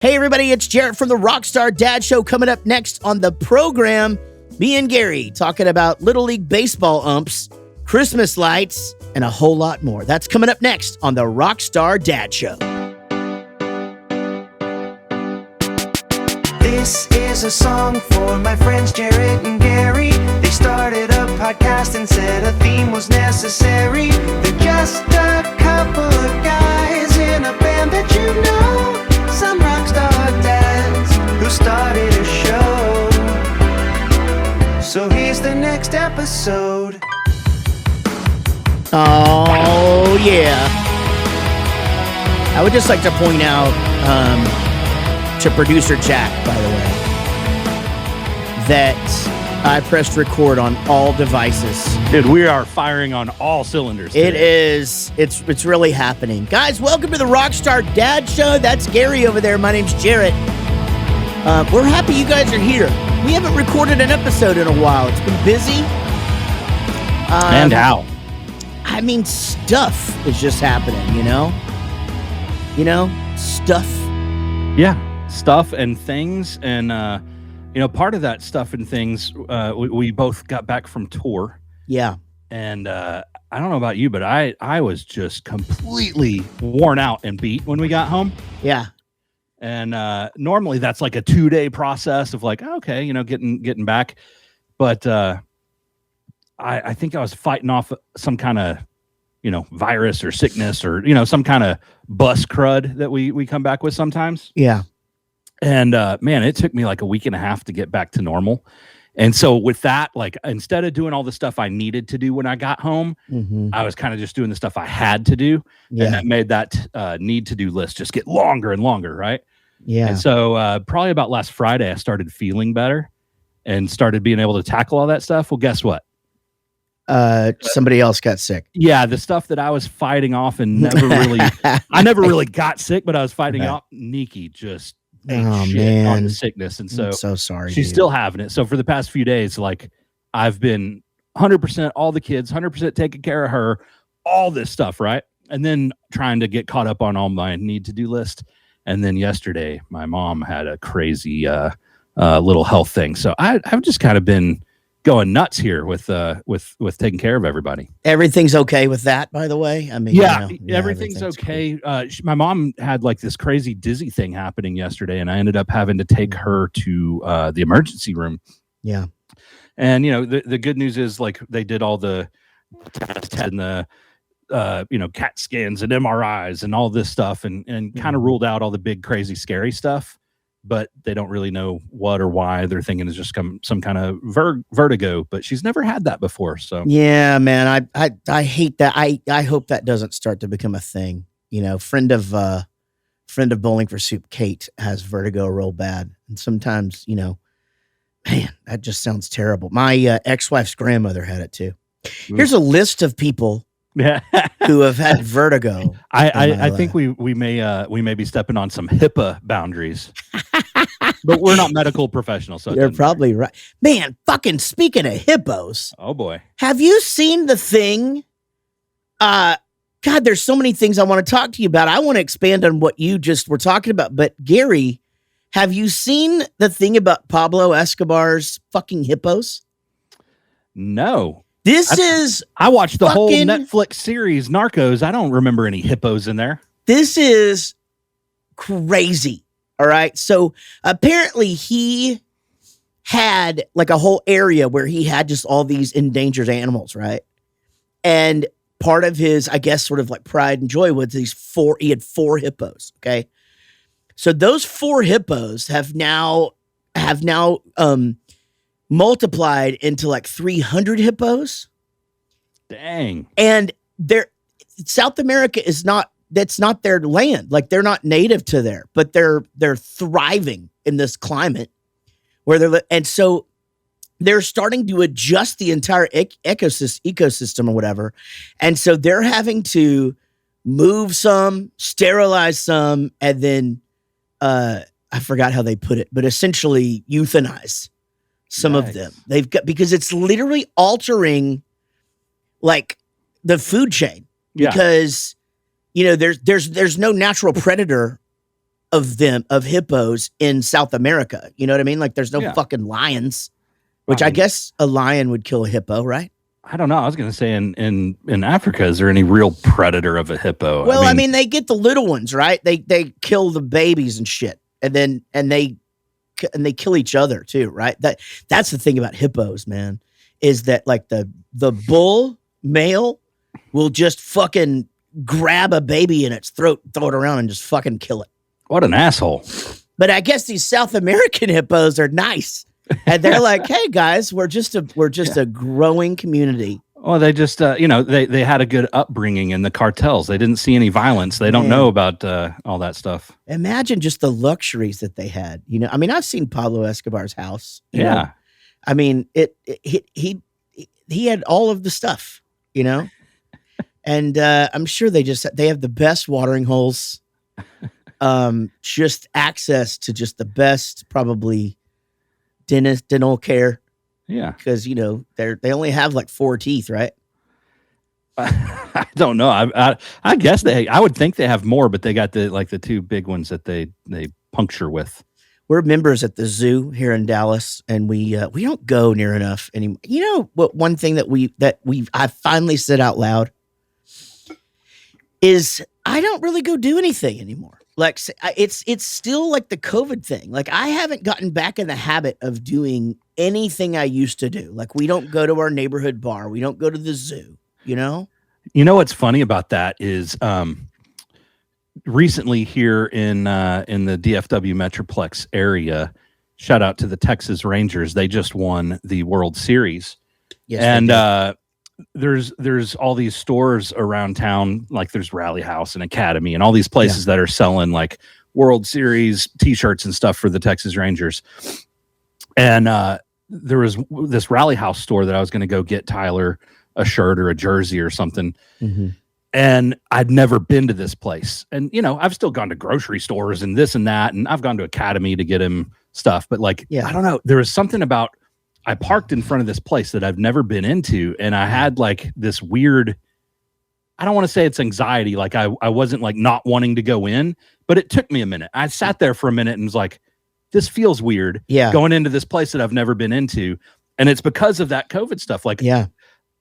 Hey everybody, it's Jaret from the Rockstar Dad Show. Coming up next on the program, me and Gary talking about Little League baseball umps, Christmas lights, and a whole lot more. That's coming up next on the Rockstar Dad Show. This is a song for my friends Jaret and Gary. They started a podcast and said a theme was necessary. They're just a couple of guys in a band that you know. Some rockstar dads who started a show. So here's the next episode. Oh, yeah. I would just like to point out to producer Jack, by the way, that I pressed record on all devices. Dude, we are firing on all cylinders today. It is. It's really happening. Guys, welcome to the Rockstar Dad Show. That's Gary over there. My name's Jaret. We're happy you guys are here. We haven't recorded an episode in a while. It's been busy. And how? I mean, stuff is just happening, you know? Stuff. Yeah, stuff and things. And, part of that stuff and things, we both got back from tour. Yeah. And I don't know about you, but I was just completely worn out and beat when we got home. Yeah. And normally that's like a 2-day process of like, okay, getting back. But I think I was fighting off some kind of, virus or sickness or, some kind of bus crud that we come back with sometimes. Yeah. And man, it took me like a week and a half to get back to normal. And so with that, like instead of doing all the stuff I needed to do when I got home, I was kind of just doing the stuff I had to do. Yeah. And that made that need to do list just get longer and longer. Right. Yeah. And so probably about last Friday, I started feeling better and started being able to tackle all that stuff. Well, guess what? Somebody else got sick. Yeah. The stuff that I was fighting off and I never really got sick, but I was fighting off. Nikki just shit on the sickness. And so, I'm so sorry. She's still having it. So for the past few days, like I've been 100% all the kids, 100% taking care of her, all this stuff. Right. And then trying to get caught up on all my need to do list. And then yesterday, my mom had a crazy little health thing. So I've just kind of been going nuts here with taking care of everybody. Everything's okay with that, by the way. I mean, everything's okay. Cool. My mom had like this crazy dizzy thing happening yesterday, and I ended up having to take her to the emergency room. Yeah. And the good news is like they did all the tests and the CAT scans and MRIs and all this stuff and kind of ruled out all the big, crazy, scary stuff, but they don't really know what or why. They're thinking it's just some kind of vertigo, but she's never had that before. So yeah, man, I hate that. I hope that doesn't start to become a thing. Friend of Bowling for Soup, Kate, has vertigo real bad. And sometimes, man, that just sounds terrible. My ex-wife's grandmother had it too. Here's a list of people who have had vertigo. I think we may be stepping on some HIPAA boundaries, but we're not medical professionals. So you're probably right, man. Fucking speaking of hippos, oh boy, have you seen the thing? God, there's so many things I want to talk to you about. I want to expand on what you just were talking about. But Gary, have you seen the thing about Pablo Escobar's fucking hippos? No. I watched the whole Netflix series Narcos. I don't remember any hippos in there. This is crazy. All right. So apparently he had like a whole area where he had just all these endangered animals. Right. And part of his, I guess, sort of like pride and joy was he had 4 hippos. Okay. So those 4 hippos have now multiplied into like 300 hippos. Dang. And South America that's not their land. Like they're not native to there, but they're thriving in this climate and so they're starting to adjust the entire ecosystem or whatever. And so they're having to move some, sterilize some, and then I forgot how they put it, but essentially euthanize some of them. Because it's literally altering like the food chain because, there's no natural predator of hippos in South America. You know what I mean? Like there's no fucking lions, which I guess a lion would kill a hippo, right? I don't know. I was going to say in Africa, is there any real predator of a hippo? Well, I mean, they get the little ones, right? They kill the babies and shit, and they kill each other too, right? That's the thing about hippos, man, is that like the bull male will just fucking grab a baby in its throat, throw it around, and just fucking kill it. What an asshole! But I guess these South American hippos are nice. And they're like, "Hey guys, we're just a growing community." Well, they just they had a good upbringing in the cartels. They didn't see any violence. They don't know about all that stuff. Imagine just the luxuries that they had. You know, I mean, I've seen Pablo Escobar's house. You Yeah, know? I mean, he had all of the stuff. You know, and I'm sure they have the best watering holes. Just access to just the best, probably. Dental care, because they only have like 4 teeth, right? I don't know. I guess I would think they have more, but they got the 2 big ones that they puncture with. We're members at the zoo here in Dallas, and we don't go near enough anymore. You know what? One thing I finally said out loud is I don't really go do anything anymore. Like it's still like the COVID thing. Like I haven't gotten back in the habit of doing anything I used to do. Like we don't go to our neighborhood bar. We don't go to the zoo, you know? You know what's funny about that is recently here in the DFW Metroplex area, shout out to the Texas Rangers. They just won the World Series. Yes, and there's all these stores around town, like there's Rally House and Academy and all these places that are selling like World Series t-shirts and stuff for the Texas Rangers. And there was this Rally House store that I was going to go get Tyler a shirt or a jersey or something. Mm-hmm. And I'd never been to this place. And, I've still gone to grocery stores and this and that. And I've gone to Academy to get him stuff. But I don't know. There was something about, I parked in front of this place that I've never been into, and I had like this weird, I don't want to say it's anxiety. Like I wasn't like not wanting to go in, but it took me a minute. I sat there for a minute and was like, this feels weird going into this place that I've never been into. And it's because of that COVID stuff. Like,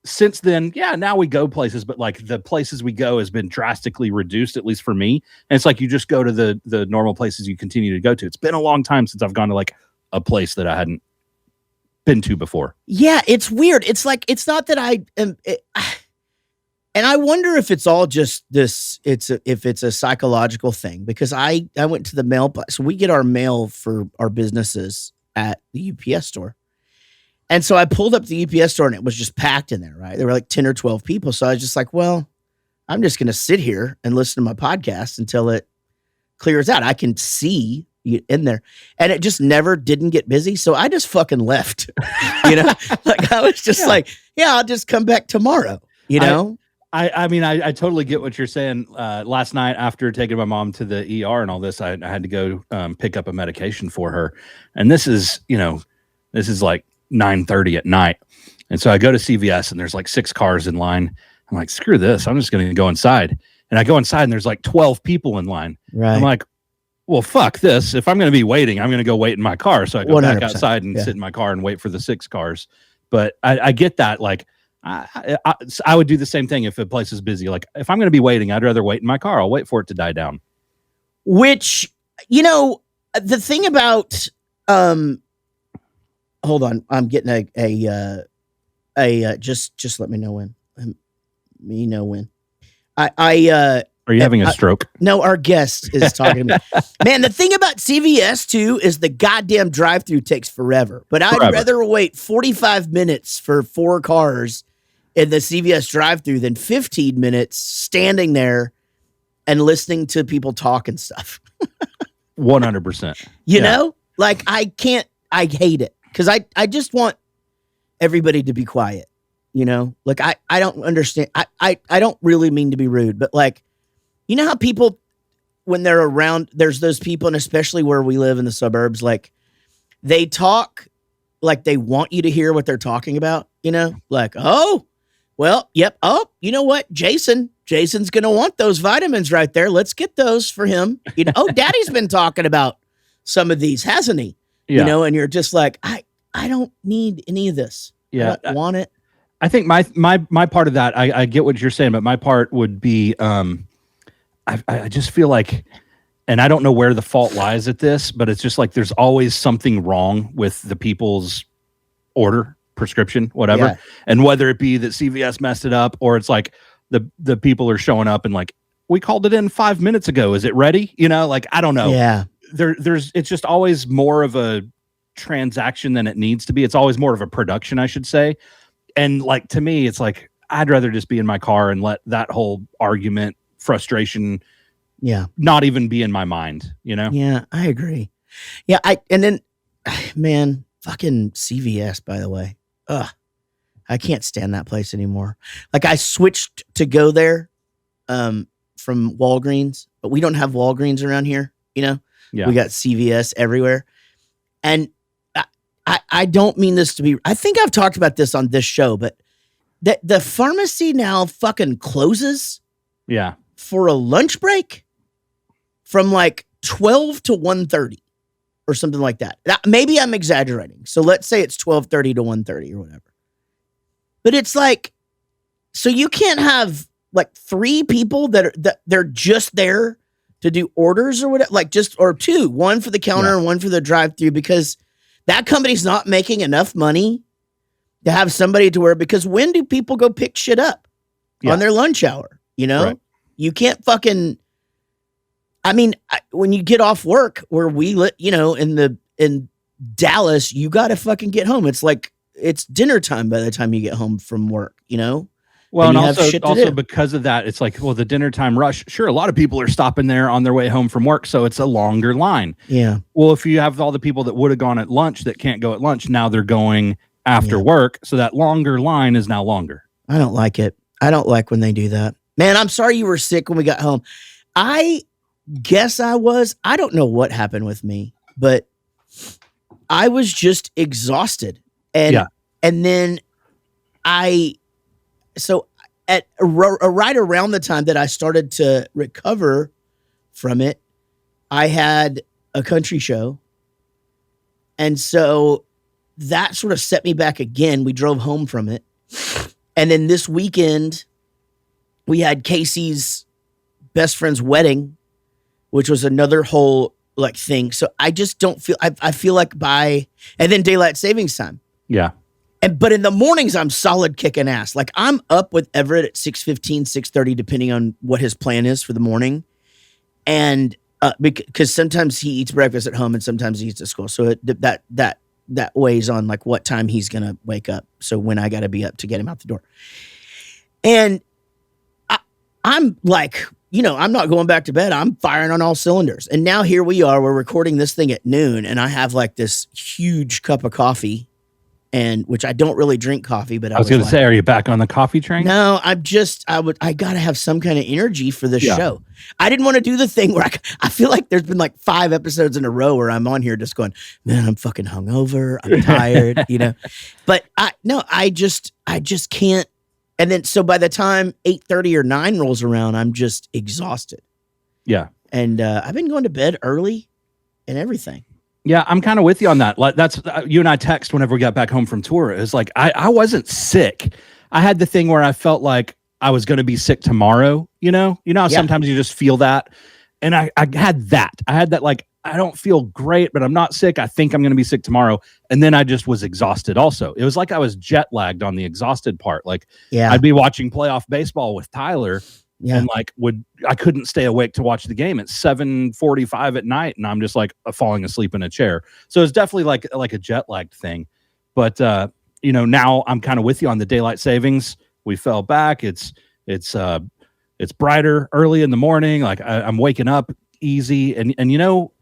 since then, now we go places, but like the places we go has been drastically reduced, at least for me. And it's like, you just go to the normal places you continue to go to. It's been a long time since I've gone to like a place that I hadn't been to before. Yeah, it's weird. It's like, it's not that I am, and I wonder if it's all just this, if it's a psychological thing, because I went to the mail, so we get our mail for our businesses at the UPS store. And so I pulled up the UPS store and it was just packed in there, right? There were like 10 or 12 people. So I was just like, well, I'm just going to sit here and listen to my podcast until it clears out. I can see in there, and it just never didn't get busy. So I just fucking left, like I was just like, I'll just come back tomorrow, I mean, I totally get what you're saying. Last night after taking my mom to the ER and all this, I had to go pick up a medication for her. And this is like 9:30 at night. And so I go to CVS and there's like 6 cars in line. I'm like, screw this. I'm just going to go inside. And I go inside and there's like 12 people in line. Right. I'm like, well, fuck this. If I'm going to be waiting, I'm going to go wait in my car. So I go back outside and sit in my car and wait for the 6 cars. But I get that. Like, I would do the same thing if a place is busy. Like, if I'm going to be waiting, I'd rather wait in my car. I'll wait for it to die down. Which, the thing about, hold on, I'm getting just let me know when. Are you having a stroke? No, our guest is talking to me. Man, the thing about CVS too is the goddamn drive-through takes forever. But I'd rather wait 45 minutes for 4 cars in the CVS drive-through than 15 minutes standing there and listening to people talk and stuff. 100%. You know? Like I hate it because I just want everybody to be quiet. Like I don't understand. I don't really mean to be rude, but like, you know how people, when they're around, there's those people, and especially where we live in the suburbs, like they talk like they want you to hear what they're talking about, like, oh, well, yep. Oh, you know what? Jason Jason's going to want those vitamins right there. Let's get those for him. You know, Daddy's been talking about some of these, hasn't he? Yeah. You know, and you're just like, I don't need any of this. Yeah. I don't want it. I think my part of that, I get what you're saying, but my part would be, I just feel like, and I don't know where the fault lies at this, but it's just like there's always something wrong with the people's order, prescription, whatever. Yeah. And whether it be that CVS messed it up, or it's like the people are showing up and like, we called it in 5 minutes ago. Is it ready? You know, like, I don't know. Yeah. It's just always more of a transaction than it needs to be. It's always more of a production, I should say. And like, to me, it's like, I'd rather just be in my car and let that whole argument, frustration, not even be in my mind, you know? Yeah, I agree. Yeah. Man, fucking CVS, by the way. Ugh. I can't stand that place anymore. Like, I switched to go there from Walgreens, but we don't have Walgreens around here, you know? Yeah. We got CVS everywhere. And I don't mean this to be, I think I've talked about this on this show, but the pharmacy now fucking closes for a lunch break from like 12 to 1:30 or something like that. Maybe I'm exaggerating. So let's say it's 12:30 to 1:30 or whatever. But it's like, so you can't have like 3 people that they're just there to do orders or whatever, like or 2, one for the counter and one for the drive-through, because that company's not making enough money to have somebody to because when do people go pick shit up on their lunch hour? You know, right. You can't fucking, I mean, when you get off work where we you know, in Dallas, you got to fucking get home. It's like, it's dinner time by the time you get home from work, you know? Well, and also because of that, it's like, well, the dinner time rush. Sure, a lot of people are stopping there on their way home from work, so it's a longer line. Yeah. Well, if you have all the people that would have gone at lunch that can't go at lunch, now they're going after work, so that longer line is now longer. I don't like it. I don't like when they do that. Man, I'm sorry you were sick when we got home. I guess I was. I don't know what happened with me, but I was just exhausted. And then so at right around the time that I started to recover from it, I had a country show. And so that sort of set me back again. We drove home from it. And then this weekend, we had Casey's best friend's wedding, which was another whole like thing. So I just don't feel, I feel like and then daylight savings time. Yeah. But in the mornings, I'm solid kicking ass. Like, I'm up with Everett at 6:15, 6:30, depending on what his plan is for the morning. And because sometimes he eats breakfast at home and sometimes he eats at school. So that weighs on like what time he's going to wake up. So when I got to be up to get him out the door. And I'm like, you know, I'm not going back to bed. I'm firing on all cylinders. And now here we are. We're recording this thing at noon. And I have like this huge cup of coffee. And which I don't really drink coffee, but I was going to say, are you back on the coffee train? No, I got to have some kind of energy for this show. I didn't want to do the thing where I feel like there's been like 5 episodes in a row where I'm on here just going, man, I'm fucking hungover. I'm tired, you know, but I just can't. And then, so by the time 8:30 or 9 rolls around, I'm just exhausted. Yeah. And I've been going to bed early and everything. Yeah, I'm kind of with you on that. Like, that's you and I text whenever we got back home from tour. It was like, I wasn't sick. I had the thing where I felt like I was going to be sick tomorrow. You know how sometimes you just feel that. And I had that. I had that, like, I don't feel great, but I'm not sick. I think I'm going to be sick tomorrow. And then I just was exhausted also. It was like I was jet lagged on the exhausted part. Like, I'd be watching playoff baseball with Tyler. Yeah. And like I couldn't stay awake to watch the game at 7:45 at night, and I'm just like falling asleep in a chair. So it's definitely like a jet lagged thing. But you know, now I'm kind of with you on the daylight savings. We fell back. It's brighter early in the morning. Like I'm waking up easy, and you know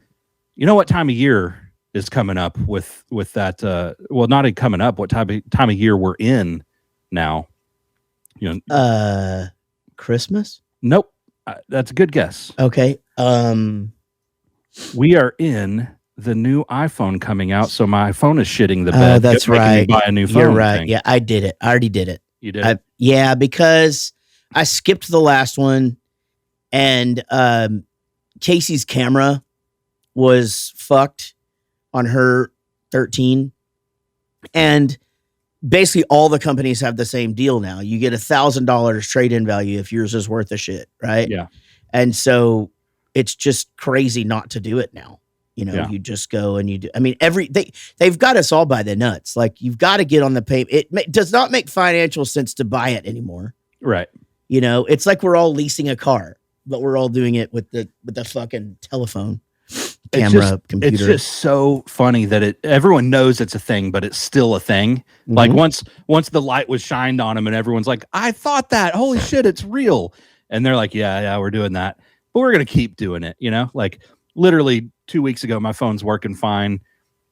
what time of year is coming up with that. Well, not coming up. What time of year we're in now? You know. Christmas? Nope. That's a good guess. Okay. We are in the new iPhone coming out, so my phone is shitting the bed. That's right. Buy a new phone. You're right. Thing. Yeah, I did it. I already did it. You did it? Yeah, because I skipped the last one, and Casey's camera was fucked on her 13, and basically all the companies have the same deal now. You get $1,000 trade-in value if yours is worth a shit, right? Yeah. And so it's just crazy not to do it now. You know, Yeah. you just go and you do. I mean, they've got us all by the nuts. Like, you've got to get on the pay. It does not make financial sense to buy it anymore. Right. You know, it's like we're all leasing a car, but we're all doing it with the fucking telephone, camera, computer. It's just so funny that everyone knows it's a thing, but it's still a thing. Mhm. Like once the light was shined on them and everyone's like, I thought that, holy shit, it's real. And they're like, yeah, we're doing that, but we're going to keep doing it. You know, like literally 2 weeks ago, my phone's working fine.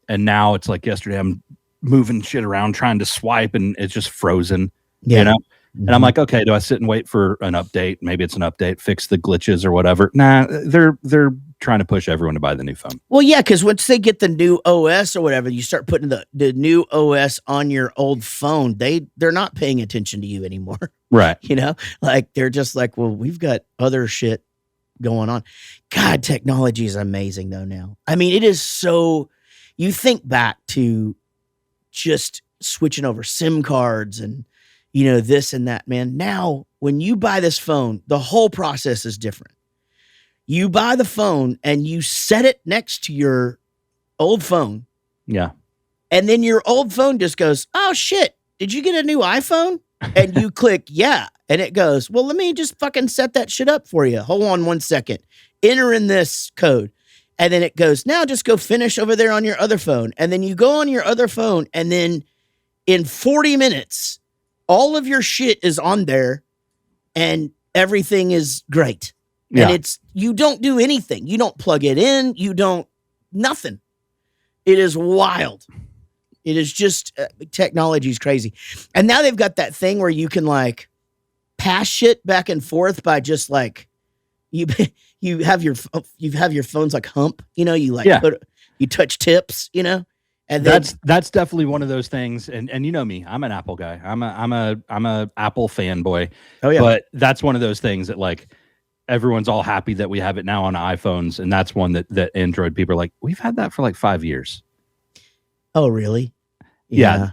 And now it's like yesterday, I'm moving shit around, trying to swipe, and it's just frozen, Yeah. you know? And I'm like, okay, do I sit and wait for an update? Maybe it's an update, fix the glitches or whatever. Nah, they're trying to push everyone to buy the new phone. Well, yeah, because once they get the new OS or whatever, you start putting the new OS on your old phone. They're not paying attention to you anymore. Right. You know, like they're just like, well, we've got other shit going on. God, technology is amazing though now. I mean, it is so. You think back to just switching over SIM cards and, you know, this and that, man. Now, when you buy this phone, the whole process is different. You buy the phone and you set it next to your old phone. Yeah. And then your old phone just goes, oh shit, did you get a new iPhone? And you click, yeah. And it goes, well, let me just fucking set that shit up for you. Hold on 1 second. Enter in this code. And then it goes, now just go finish over there on your other phone. And then you go on your other phone. And then in 40 minutes, all of your shit is on there and everything is great. Yeah. And you don't do anything. You don't plug it in. You don't, nothing. It is wild. It is just, technology is crazy. And now they've got that thing where you can like pass shit back and forth by just like, you have your phones like hump, you know, you like you touch tips, you know, and that's definitely one of those things. And you know me, I'm an Apple guy. I'm a Apple fanboy. Oh yeah. But that's one of those things that like everyone's all happy that we have it now on iPhones, and that's one that Android people are like, we've had that for like 5 years. Oh really? Yeah.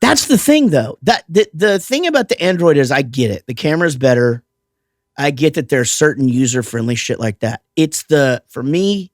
That's the thing though. That the thing about the Android is I get it. The camera's better. I get that there's certain user-friendly shit like that. For me,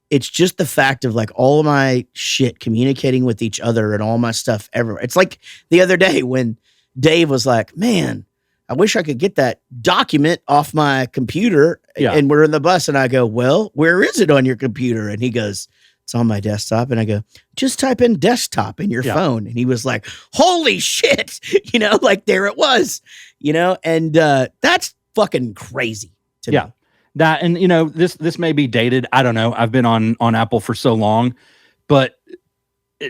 it's just the fact of like all of my shit communicating with each other and all my stuff everywhere. It's like the other day when Dave was like, man, I wish I could get that document off my computer. Yeah. And we're in the bus and I go, well, where is it on your computer? And he goes, it's on my desktop. And I go, just type in desktop in your phone. And he was like, holy shit, you know, like there it was, you know, and that's fucking crazy to me. That, and you know, this may be dated. I don't know. I've been on Apple for so long, but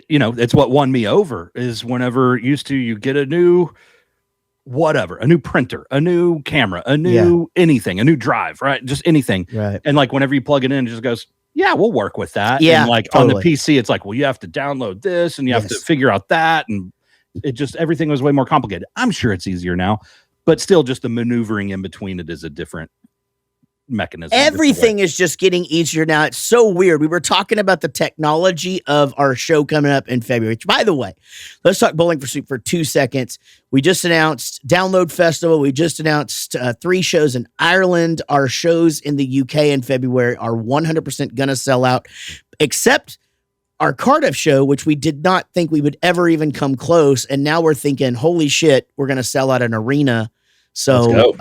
you know, it's what won me over is whenever you get a new whatever, a new printer, a new camera, a new anything, a new drive, right? Just anything. Right. And like whenever you plug it in, it just goes, yeah, we'll work with that. Yeah. And like totally. on the PC, it's like, well, you have to download this and you have to figure out that. And it just, everything was way more complicated. I'm sure it's easier now, but still just the maneuvering in between it is a different mechanism. Everything is just getting easier now. It's so weird. We were talking about the technology of our show coming up in February. Which, by the way, let's talk Bowling for Soup for 2 seconds. We just announced Download Festival. We just announced 3 shows in Ireland. Our shows in the UK in February are 100% going to sell out, except our Cardiff show, which we did not think we would ever even come close. And now we're thinking, holy shit, we're going to sell out an arena. So,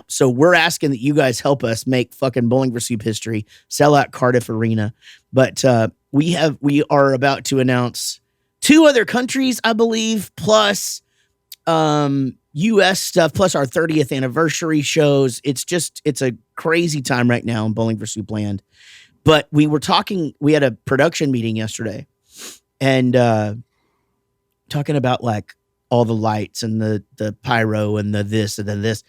so we're asking that you guys help us make fucking Bowling for Soup history, sell out Cardiff Arena. But we are about to announce 2 other countries, I believe, plus US stuff, plus our 30th anniversary shows. It's a crazy time right now in Bowling for Soup land. But we had a production meeting yesterday and talking about like all the lights and the pyro and the this and then this.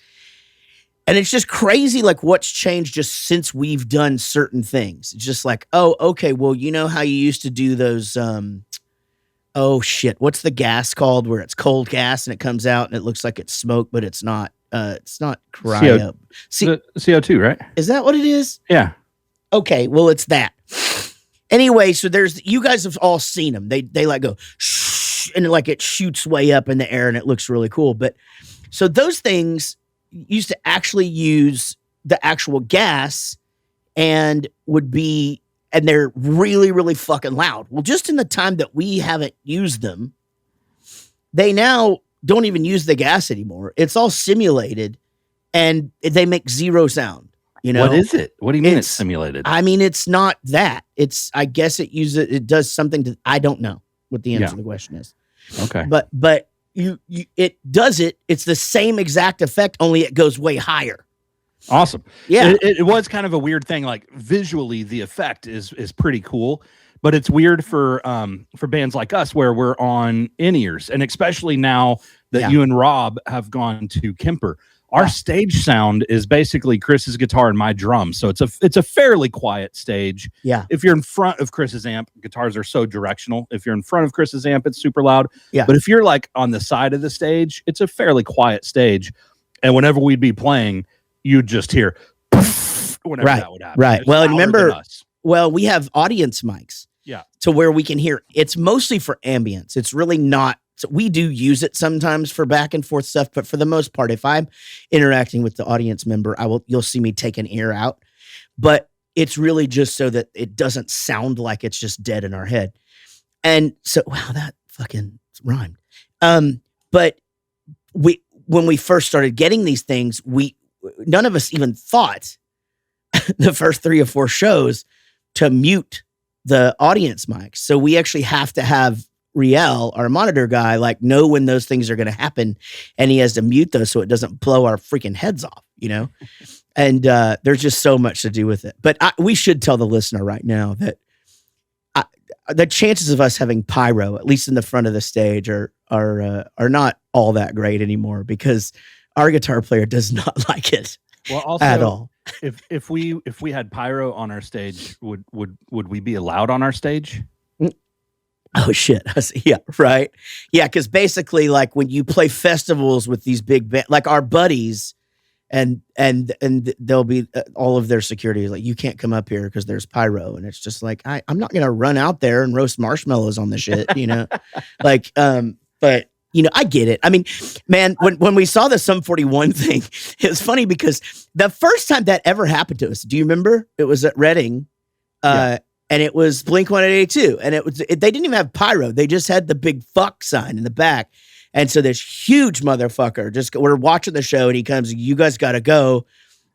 And it's just crazy like what's changed just since we've done certain things. It's just like, oh, okay, well, you know how you used to do those oh shit, what's the gas called where it's cold gas and it comes out and it looks like it's smoke, but it's not. It's not cryo. CO2, right? Is that what it is? Yeah. Okay, well, it's that. Anyway, so you guys have all seen them. They like go shh, and like it shoots way up in the air and it looks really cool. But so those things used to actually use the actual gas and they're really, really fucking loud. Well, just in the time that we haven't used them, they now don't even use the gas anymore. It's all simulated and they make zero sound. You know, what is it? What do you mean it's simulated? I mean, it's not that. I guess it does something to, I don't know what the answer to the question is. Okay. But it does it. It's the same exact effect, only it goes way higher. Awesome. Yeah. It was kind of a weird thing. Like visually, the effect is pretty cool, but it's weird for bands like us where we're on in-ears, and especially now that you and Rob have gone to Kemper. Our stage sound is basically Chris's guitar and my drums. So it's a fairly quiet stage. Yeah. If you're in front of Chris's amp, guitars are so directional. If you're in front of Chris's amp, it's super loud. Yeah. But if you're like on the side of the stage, it's a fairly quiet stage. And whenever we'd be playing, you'd just hear whenever that would happen. Right. It's Well, louder remember, than us. we have audience mics. Yeah. To where we can hear. It's mostly for ambience. It's really not. So we do use it sometimes for back and forth stuff, but for the most part, if I'm interacting with the audience member, you'll see me take an ear out, but it's really just so that it doesn't sound like it's just dead in our head. And so, wow, that fucking rhymed. But when we first started getting these things, none of us even thought the first 3 or 4 shows to mute the audience mics. So we actually have to have Riel, our monitor guy, like know when those things are going to happen, and he has to mute those so it doesn't blow our freaking heads off, you know? And there's just so much to do with it. But we should tell the listener right now that the chances of us having pyro, at least in the front of the stage, are not all that great anymore because our guitar player does not like it at all. If we had pyro on our stage, would we be allowed on our stage? Oh shit. Yeah, right. Yeah, because basically, like when you play festivals with these big bands, like our buddies, and they'll be all of their security is like, you can't come up here because there's pyro, and it's just like I'm not gonna run out there and roast marshmallows on the shit, you know. Like, but you know, I get it. I mean, man, when we saw the Sum 41 thing, it was funny because the first time that ever happened to us, do you remember? It was at Reading. And it was Blink-182, and they didn't even have pyro. They just had the big fuck sign in the back. And so this huge motherfucker, we're watching the show, and he comes, you guys got to go.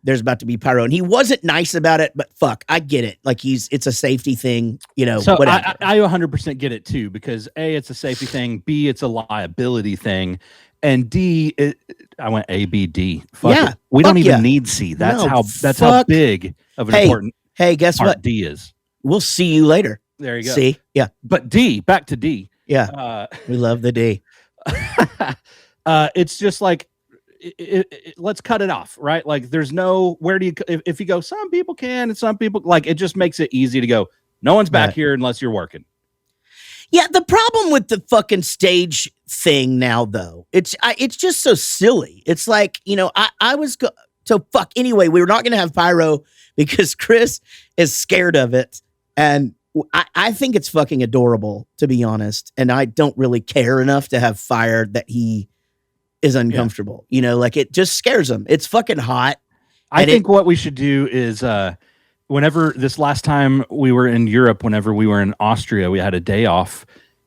There's about to be pyro. And he wasn't nice about it, but fuck, I get it. Like it's a safety thing, you know, so whatever. I 100% get it too, because A, it's a safety thing. B, it's a liability thing. And D, I went A, B, D. Fuck yeah. It. We don't even need C. That's how big of an important Hey, guess part what? D is. We'll see you later. There you go. See? Yeah. But D, back to D. Yeah. We love the D. It's just like, let's cut it off, right? Like there's no, where do you, if you go, some people can and some people, like it just makes it easy to go, no one's back here unless you're working. Yeah, the problem with the fucking stage thing now, though, it's just so silly. It's like, you know, so fuck, anyway, we were not going to have pyro because Chris is scared of it. And I think it's fucking adorable, to be honest. And I don't really care enough to have fire that he is uncomfortable. Yeah. You know, like it just scares him. It's fucking hot. I think what we should do is whenever this last time we were in Europe, whenever we were in Austria, we had a day off,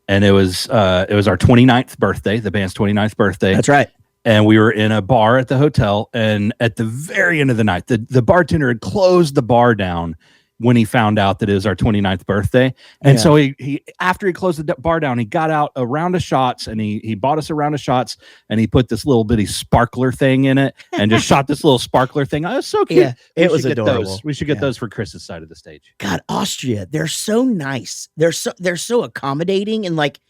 and it was our 29th birthday, the band's 29th birthday. That's right. And we were in a bar at the hotel, and at the very end of the night, the bartender had closed the bar down when he found out that it was our 29th birthday. And so he after he closed the bar down, he got out a round of shots, and he bought us a round of shots, and he put this little bitty sparkler thing in it and just shot this little sparkler thing. Oh, it was so cute. Yeah, it was adorable. We should get those for Chris's side of the stage. God, Austria, they're so nice. They're so accommodating, and like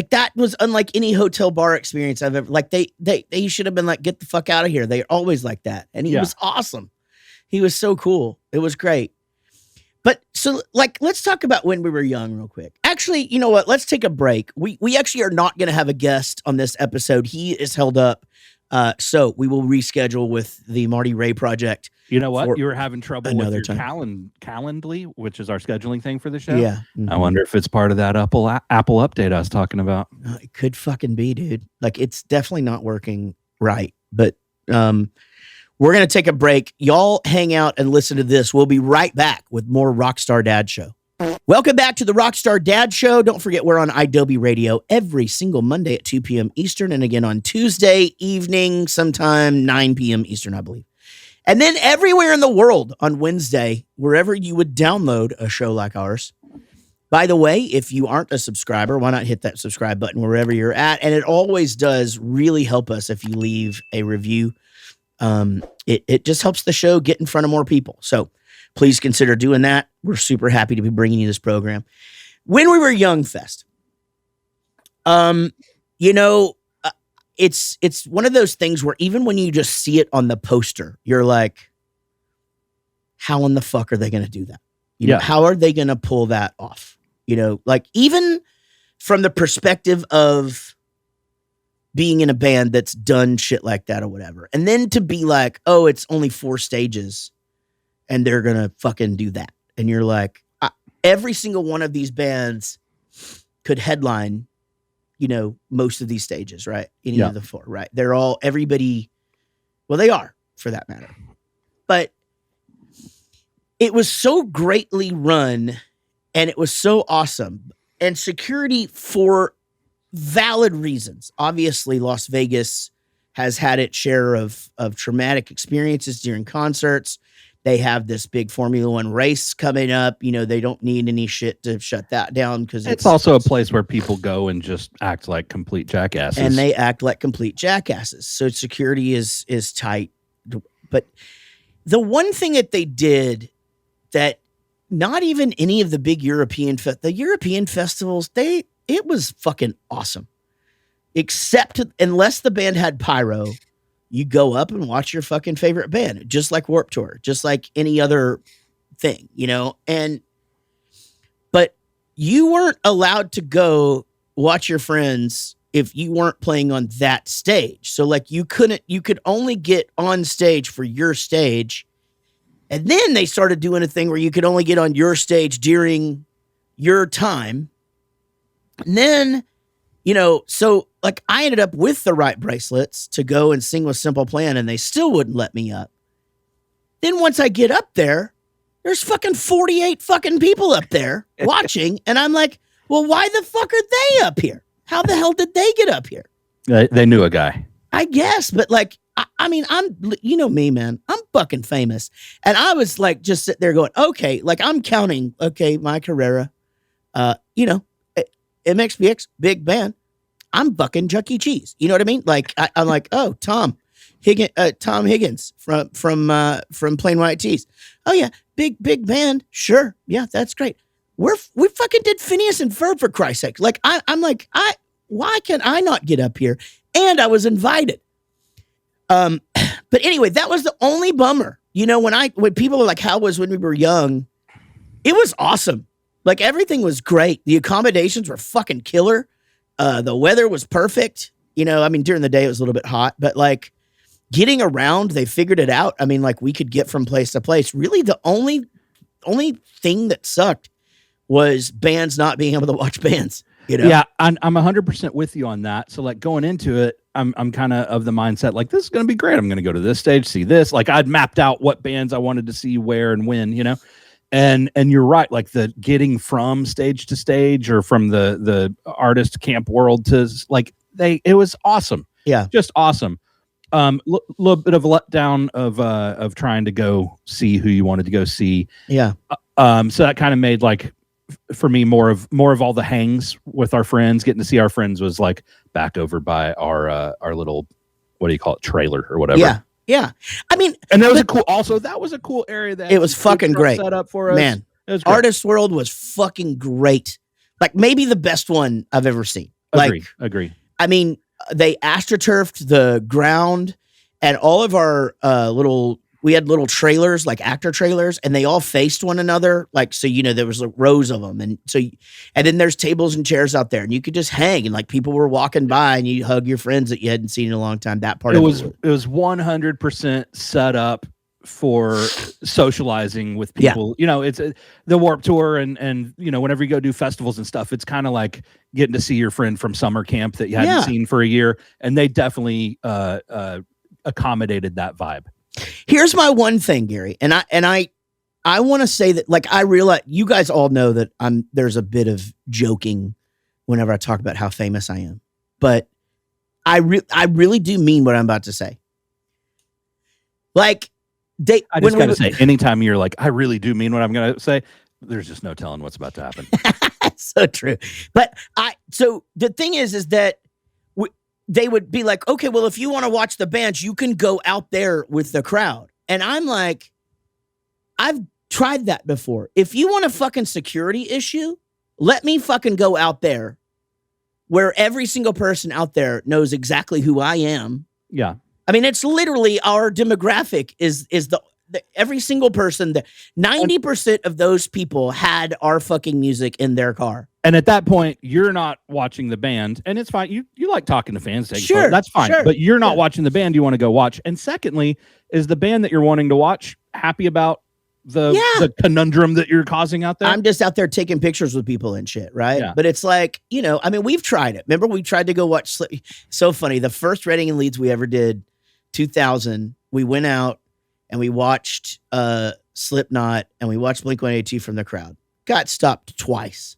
that was unlike any hotel bar experience I've ever, like they should have been like, get the fuck out of here. They're always like that. And he was awesome. He was so cool. It was great. But so like, let's talk about when we were young real quick. Actually, you know what? Let's take a break. We actually are not going to have a guest on this episode. He is held up So we will reschedule with the Marty Ray project. You know what? For You were having trouble with another your time. Calendly, which is our scheduling thing for the show. Yeah. I wonder if it's part of that Apple update I was talking about. It could fucking be, dude. Like, it's definitely not working right. But we're going to take a break. Y'all hang out and listen to this. We'll be right back with more Rockstar Dad Show. Welcome back to the Rockstar Dad Show. Don't forget, we're on iDoby Radio every single Monday at 2 p.m. Eastern, and again on Tuesday evening, sometime 9 p.m. Eastern, I believe. And then everywhere in the world on Wednesday, wherever you would download a show like ours. By the way, if you aren't a subscriber, why not hit that subscribe button wherever you're at? And it always does really help us if you leave a review. It just helps the show get in front of more people. So please consider doing that. We're super happy to be bringing you this program. When we were young, Fest, it's one of those things where even when you just see it on the poster, you're like, how in the fuck are they going to do that? You know, how are they going to pull that off? You know, like even from the perspective of being in a band that's done shit like that or whatever. And then to be like, oh, it's only 4 stages and they're going to fucking do that. And you're like, every single one of these bands could headline, you know, most of these stages, right? Any of the 4, right? They're all, everybody, well, they are for that matter. But it was so greatly run and it was so awesome. And security for valid reasons. Obviously, Las Vegas has had its share of traumatic experiences during concerts. They have this big Formula One race coming up. You know, they don't need any shit to shut that down because it's also a place where people go and just act like complete jackasses. And they act like complete jackasses. So security is tight. But the one thing that they did that not even any of the big European festivals, it was fucking awesome. Except unless the band had pyro, you go up and watch your fucking favorite band, just like Warped Tour, just like any other thing, you know? But you weren't allowed to go watch your friends if you weren't playing on that stage. So like you could only get on stage for your stage. And then they started doing a thing where you could only get on your stage during your time. And then, you know, so like I ended up with the right bracelets to go and sing with Simple Plan and they still wouldn't let me up. Then once I get up there, there's fucking 48 fucking people up there watching. And I'm like, well, why the fuck are they up here? How the hell did they get up here? They knew a guy. I guess, but like, I mean, you know me, man, I'm fucking famous. And I was like, just sitting there going, okay, like I'm counting, okay, my Carrera, you know, MXPX, big band. I'm fucking Chuck E. Cheese. You know what I mean? Like, I'm like, oh, Tom Higgins from Plain White Tees. Oh yeah. Big band. Sure. Yeah, that's great. We fucking did Phineas and Ferb for Christ's sake. Like, I'm like, why can I not get up here? And I was invited. But anyway, that was the only bummer. You know, when people are like, how was when we were young? It was awesome. Like everything was great. The accommodations were fucking killer. The weather was perfect. You know, I mean, during the day it was a little bit hot, but like getting around, they figured it out. I mean, like we could get from place to place. Really, the only thing that sucked was bands not being able to watch bands. You know? Yeah, I'm 100% with you on that. So like going into it, I'm kind of the mindset like this is going to be great. I'm going to go to this stage, see this. Like I'd mapped out what bands I wanted to see, where and when. You know. And you're right, like the getting from stage to stage or from the artist camp world to like it was awesome. Yeah. Just awesome. Little bit of a letdown of trying to go see who you wanted to go see. Yeah. So that kind of made like for me more of all the hangs with our friends, getting to see our friends was like back over by our little, what do you call it, trailer or whatever. Yeah. Yeah. I mean, and that was a cool area that it was fucking great. Set up for us. Man, it was great. Artist World was fucking great. Like maybe the best one I've ever seen. Agree. I mean, they astroturfed the ground and all of our little we had little trailers, like actor trailers, and they all faced one another. Like, so, there was like rows of them. And then there's tables and chairs out there and you could just hang and like people were walking by and you hug your friends that you hadn't seen in a long time. That part it of was 100% set up for socializing with people. It's the Warped Tour and whenever you go do festivals and stuff, it's kind of like getting to see your friend from summer camp that you hadn't seen for a year. And they definitely accommodated that vibe. Here's my one thing, Gary, and I want to say that, like, I realize you guys all know that there's a bit of joking whenever I talk about how famous I am, but I really do mean what I'm about to say. Like, I just got to say, anytime you're like, I really do mean what I'm going to say, there's just no telling what's about to happen. So true. But so the thing is that they would be like, okay, well, if you want to watch the bands, you can go out there with the crowd. And I'm like, I've tried that before. If you want a fucking security issue, let me fucking go out there where every single person out there knows exactly who I am. Yeah. I mean, it's literally our demographic is the every single person that 90% of those people had our fucking music in their car. And at that point, you're not watching the band, and it's fine. You like talking to fans, sure, that's fine. Sure. But you're not watching the band you want to go watch. And secondly, is the band that you're wanting to watch happy about the conundrum that you're causing out there? I'm just out there taking pictures with people and shit, right? Yeah. But it's like, I mean, we've tried it. Remember, we tried to go watch. So funny. The first Reading and Leeds we ever did, 2000. We went out and we watched Slipknot and we watched Blink-182 from the crowd. Got stopped twice.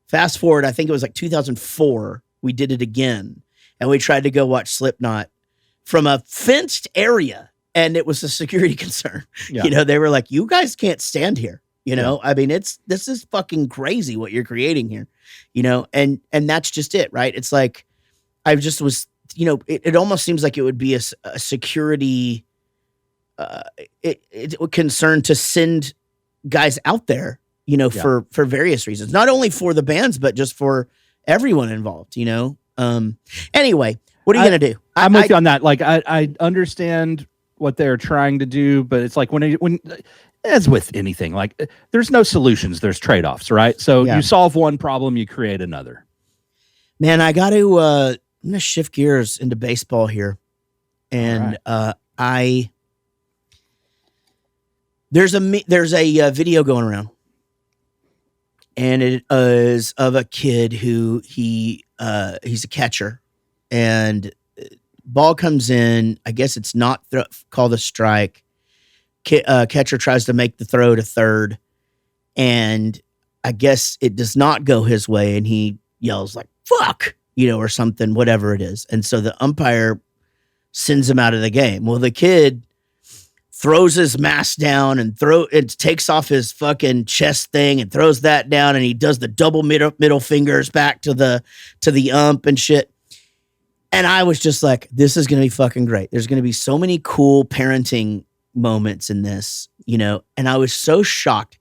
Fast forward, I think it was like 2004. We did it again, and we tried to go watch Slipknot from a fenced area, and it was a security concern. Yeah. They were like, "You guys can't stand here." I mean, this is fucking crazy what you're creating here. And that's just it, right? It's like I just was, it almost seems like it would be a security concern to send guys out there. For various reasons, not only for the bands, but just for everyone involved, Anyway, what are you going to do? I'm with you on that. Like, I understand what they're trying to do, but it's like when as with anything, like there's no solutions, there's trade-offs, right? So you solve one problem, you create another. Man, I got to, I'm going to shift gears into baseball here. And, there's a video going around. And it is of a kid who he's a catcher, and ball comes in. I guess it's not called a strike. Catcher tries to make the throw to third, and I guess it does not go his way, and he yells like "fuck," or something, whatever it is. And so the umpire sends him out of the game. Well, the kid throws his mask down and takes off his fucking chest thing and throws that down, and he does the double middle fingers back to the ump and shit. And I was just like, this is going to be fucking great. There's going to be so many cool parenting moments in this, and I was so shocked.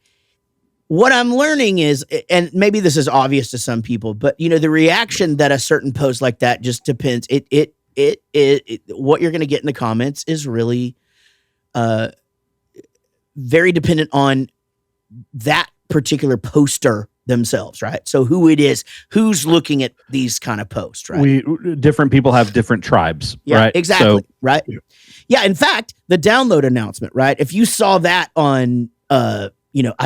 What I'm learning is, and maybe this is obvious to some people, but the reaction that a certain post like that just depends. What you're going to get in the comments is really very dependent on that particular poster themselves, right? So who it is, who's looking at these kind of posts, right? Different people have different tribes, yeah, right? Exactly, right? Yeah, in fact, the download announcement, right? If you saw that on, I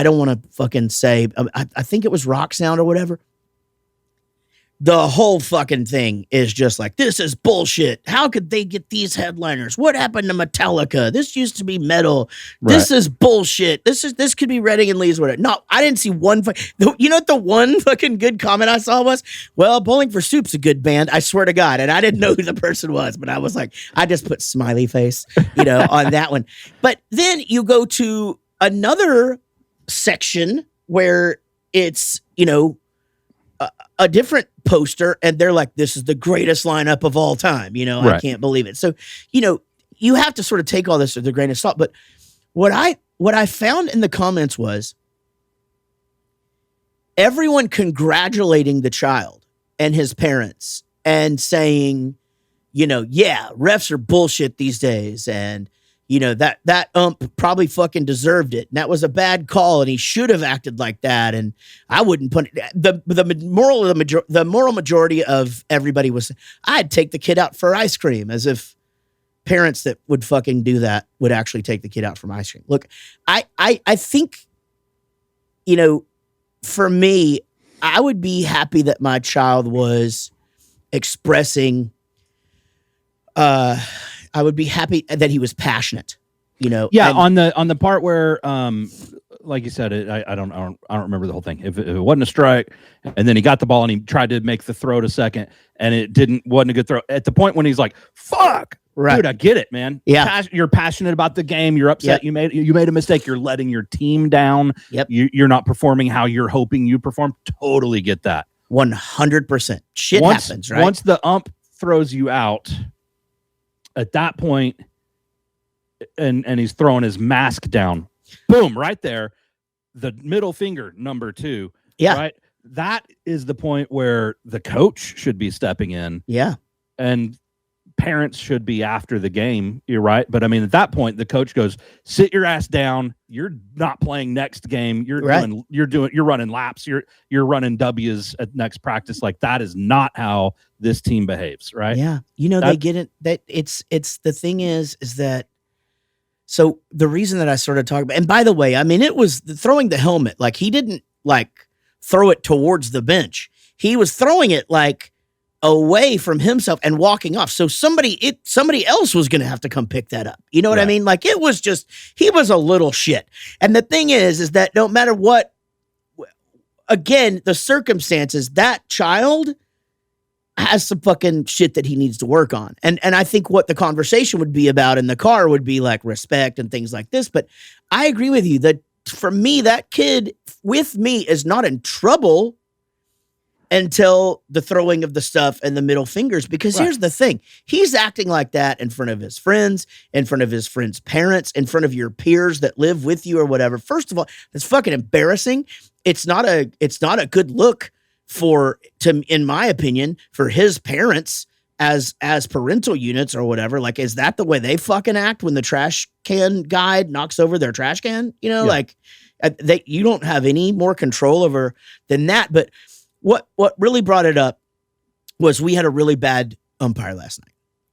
don't want to fucking say, I think it was Rock Sound or whatever. The whole fucking thing is just like, this is bullshit. How could they get these headliners? What happened to Metallica? This used to be metal. Right. This is bullshit. This could be Reading and Leeds. Whatever. No, I didn't see one. You know what the one fucking good comment I saw was? Well, Bowling for Soup's a good band. I swear to God. And I didn't know who the person was, but I was like, I just put smiley face, on that one. But then you go to another section where it's, a different poster, and they're like, this is the greatest lineup of all time. Right. I can't believe it. So, you have to sort of take all this with a grain of salt. But what I found in the comments was everyone congratulating the child and his parents and saying, yeah, refs are bullshit these days. And, that ump probably fucking deserved it. And that was a bad call, and he should have acted like that. And I wouldn't put the moral majority of everybody was, I'd take the kid out for ice cream, as if parents that would fucking do that would actually take the kid out for ice cream. Look, I think, for me, I would be happy that my child was expressing, I would be happy that he was passionate, Yeah, on the part where, like you said, I don't remember the whole thing. If it wasn't a strike, and then he got the ball and he tried to make the throw to second, and it wasn't a good throw. At the point when he's like, "Fuck, right. Dude, I get it, man. Yeah, you're passionate about the game. You're upset. Yep. You made a mistake. You're letting your team down. Yep. You're not performing how you're hoping you perform. Totally get that. 100%. Shit happens, right? Once the ump throws you out, at that point, and he's throwing his mask down, boom, right there, the middle finger, number 2. Yeah. Right. That is the point where the coach should be stepping in. Yeah. And parents should be after the game. You're right. But I mean, at that point, the coach goes, sit your ass down. You're not playing next game. You're running laps. You're running W's at next practice. Like, that is not how this team behaves. Right. Yeah. They get it. That it's the thing is that, so the reason that I sort of talk about, and by the way, I mean, it was throwing the helmet. Like, he didn't throw it towards the bench. He was throwing it away from himself and walking off. So somebody else was going to have to come pick that up. You know what I mean? Like, it was just, he was a little shit. And the thing is that no matter what, again, the circumstances, that child has some fucking shit that he needs to work on. And I think what the conversation would be about in the car would be like respect and things like this. But I agree with you that for me, that kid with me is not in trouble until the throwing of the stuff and the middle fingers. Because here's the thing. He's acting like that in front of his friends, in front of his friends' parents, in front of your peers that live with you or whatever. First of all, it's fucking embarrassing. It's not a good look in my opinion, for his parents as parental units or whatever. Like, is that the way they fucking act when the trash can guy knocks over their trash can? Like, you don't have any more control over than that. But what really brought it up was we had a really bad umpire last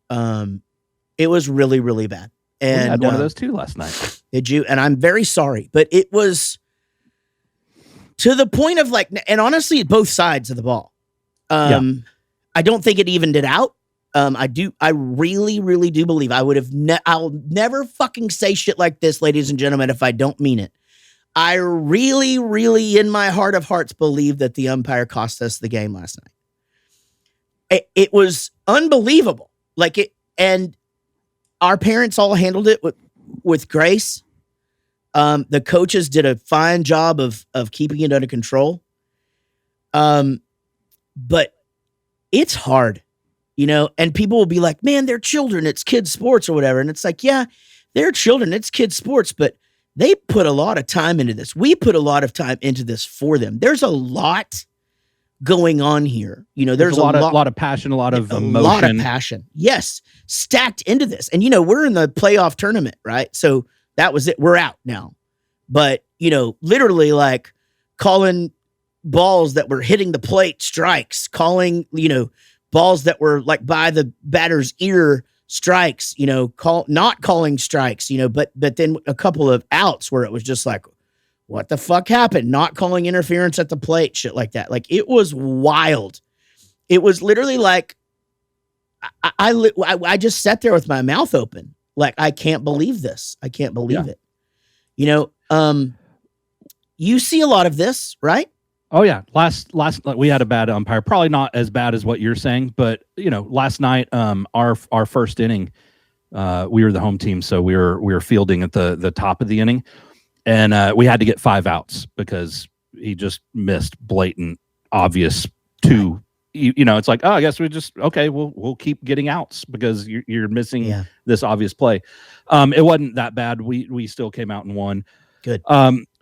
night. It was really, really bad. And we had one of those too last night. Did you? And I'm very sorry, but it was to the point of and honestly, both sides of the ball. I don't think it evened it out. I really, really do believe I'll never fucking say shit like this, ladies and gentlemen, if I don't mean it. I really, really, in my heart of hearts, believe that the umpire cost us the game last night. It was unbelievable. And our parents all handled it with grace. The coaches did a fine job of keeping it under control. But it's hard, and people will be like, man, they're children. It's kids sports or whatever. And it's like, yeah, they're children. It's kids sports, but they put a lot of time into this. We put a lot of time into this for them. There's a lot going on here. There's a lot of passion, a lot of emotion. A lot of passion. Yes. Stacked into this. And, we're in the playoff tournament, right? So that was it. We're out now. But, literally calling balls that were hitting the plate strikes, calling, balls that were by the batter's ear strikes, not calling strikes, but then a couple of outs where it was just like, what the fuck happened? Not calling interference at the plate, shit like that. It was wild. It was literally I just sat there with my mouth open. I can't believe this. I can't believe it. You see a lot of this, right? Oh yeah. Last we had a bad umpire, probably not as bad as what you're saying, but last night, our first inning, we were the home team. So we were fielding at the top of the inning, and we had to get 5 outs because he just missed blatant, obvious two. It's like, oh, I guess we'll keep getting outs because you're missing this obvious play. It wasn't that bad. We still came out and won. Good.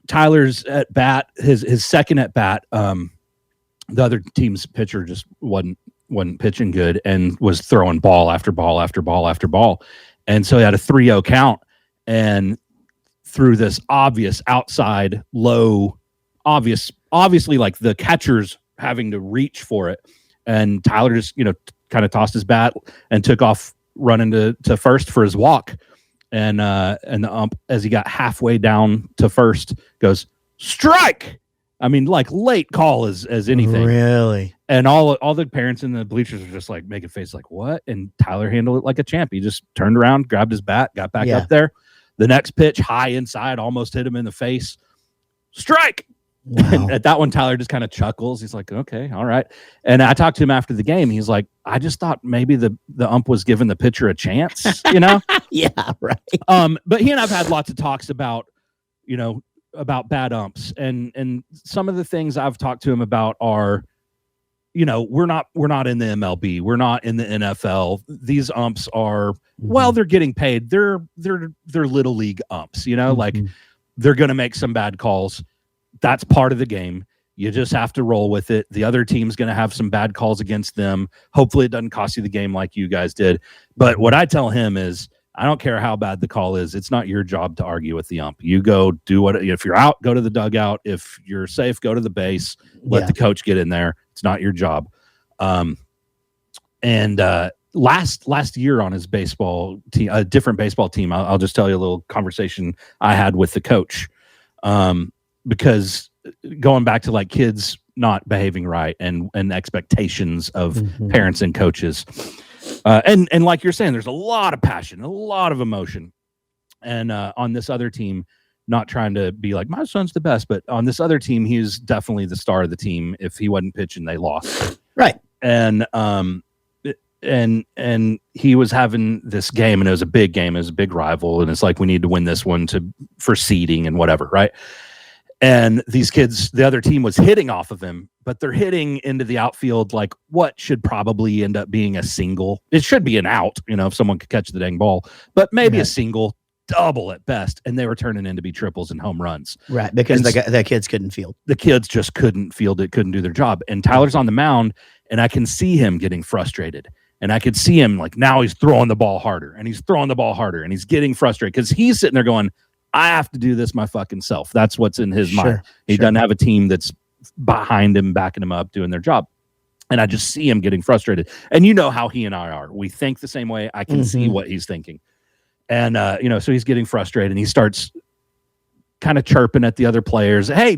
Tyler's at bat, his second at bat, the other team's pitcher just wasn't pitching good and was throwing ball after ball after ball after ball. And so he had a 3-0 count. and through this obvious outside low, obviously like the catcher's having to reach for it, and Tyler just kind of tossed his bat and took off running to first for his walk, and the ump, as he got halfway down to first, goes strike. I mean, like late call as anything. Really? And all the parents in the bleachers are just like making faces like, what? And Tyler handled it like a champ. He just turned around, grabbed his bat, got back up there. The next pitch, high inside, almost hit him in the face. Strike. Wow. And at that one, Tyler just kind of chuckles. He's like, okay, all right. And I talked to him after the game. He's like, I just thought maybe the ump was giving the pitcher a chance, Yeah, right. But he and I've had lots of talks about bad umps, and some of the things I've talked to him about are, we're not in the MLB, we're not in the NFL. These umps are, well, they're getting paid. They're little league umps, like they're going to make some bad calls. That's part of the game. You just have to roll with it. The other team's going to have some bad calls against them. Hopefully it doesn't cost you the game like you guys did. But what I tell him is, I don't care how bad the call is. It's not your job to argue with the ump. You go do if you're out, go to the dugout. If you're safe, go to the base. Let the coach get in there. It's not your job. Last year on his baseball team, a different baseball team, I'll just tell you a little conversation I had with the coach. Because going back to like kids not behaving right and expectations of parents and coaches. And like you're saying, there's a lot of passion, a lot of emotion. And on this other team, not trying to be like, my son's the best, but on this other team, he's definitely the star of the team. If he wasn't pitching, they lost. Right. And he was having this game, and it was a big game. It was a big rival. And it's like, we need to win this one for seeding and whatever. Right. And these kids, the other team was hitting off of him, but they're hitting into the outfield like what should probably end up being a single. It should be an out, if someone could catch the dang ball, but maybe a single, double at best. And they were turning into be triples and home runs. Right, because the kids couldn't field. The kids just couldn't field it, couldn't do their job. And Tyler's on the mound, and I can see him getting frustrated. And I could see him like now he's throwing the ball harder, and he's throwing the ball harder, and he's getting frustrated because he's sitting there going, I have to do this my fucking self. That's what's in his mind. He doesn't have a team that's behind him, backing him up, doing their job. And I just see him getting frustrated. And you know how he and I are. We think the same way. I can see what he's thinking. And, so he's getting frustrated, and he starts kind of chirping at the other players. Hey,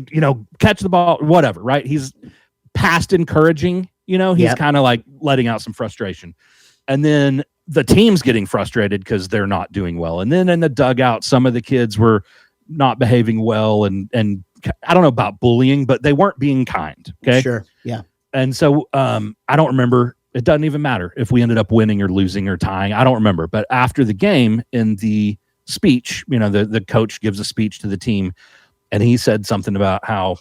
catch the ball, whatever, right? He's past encouraging, he's kind of like letting out some frustration. And then the team's getting frustrated because they're not doing well. And then in the dugout, some of the kids were not behaving well. And I don't know about bullying, but they weren't being kind. Okay. Sure. Yeah. And so I don't remember. It doesn't even matter if we ended up winning or losing or tying. I don't remember. But after the game, in the speech, the coach gives a speech to the team, and he said something about how,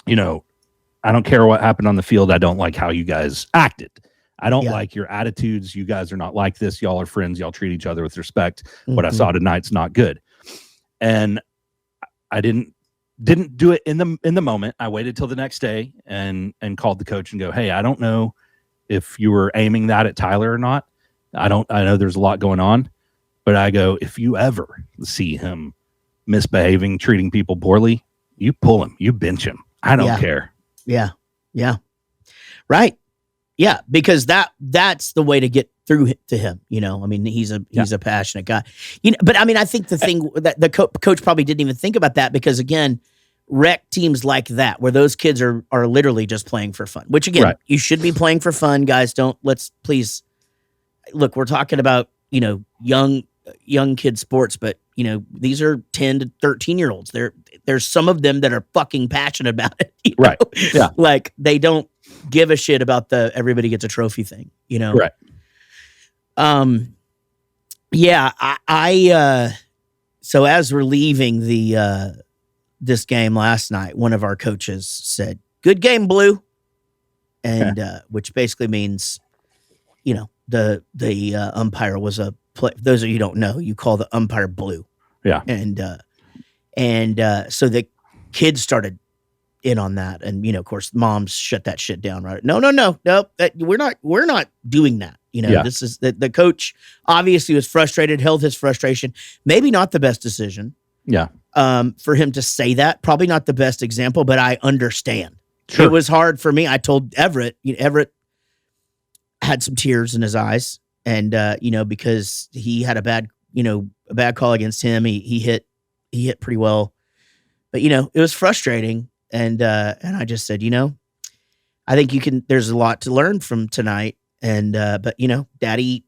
I don't care what happened on the field. I don't like how you guys acted. I don't like your attitudes. You guys are not like this. Y'all are friends. Y'all treat each other with respect. What I saw tonight's not good. And I didn't do it in the moment. I waited till the next day and called the coach and go, hey, I don't know if you were aiming that at Tyler or not. I know there's a lot going on, but I go, if you ever see him misbehaving, treating people poorly, you pull him, you bench him. I don't care. Yeah. Yeah. Right. Yeah, because that's the way to get through to him. I mean, he's a passionate guy. But I mean, I think the thing that the coach probably didn't even think about that, because again, rec teams like that, where those kids are literally just playing for fun. Which again, you should be playing for fun, guys. Let's please look. We're talking about young kid sports, but these are 10 to 13-year-olds. There's some of them that are fucking passionate about it. Right. Yeah. Like they don't give a shit about the everybody gets a trophy thing, Right. Yeah, I so as we're leaving the this game last night, one of our coaches said, "Good game, Blue." And which basically means the umpire was a play. Those of you who don't know, you call the umpire Blue. Yeah. And so the kids started in on that. And, of course, moms shut that shit down, right? No, we're not doing that. This is the coach obviously was frustrated, held his frustration. Maybe not the best decision. Yeah. For him to say that, probably not the best example, but I understand. Sure. It was hard for me. I told Everett, Everett had some tears in his eyes, and because he had a bad call against him. He hit pretty well, but it was frustrating. And I just said, I think there's a lot to learn from tonight. And, but Daddy,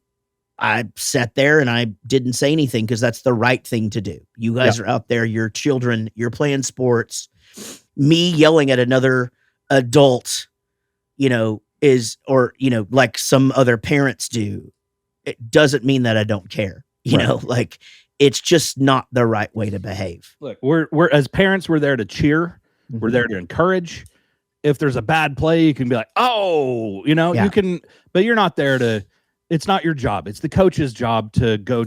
I sat there and I didn't say anything because that's the right thing to do. You guys are out there, you're children, you're playing sports. Me yelling at another adult, like some other parents do, it doesn't mean that I don't care. Like it's just not the right way to behave. Look, we're as parents, we're there to cheer. Mm-hmm. We're there to encourage. If there's a bad play, you can be like, oh, you can, but you're not there to, it's not your job. It's the coach's job to go,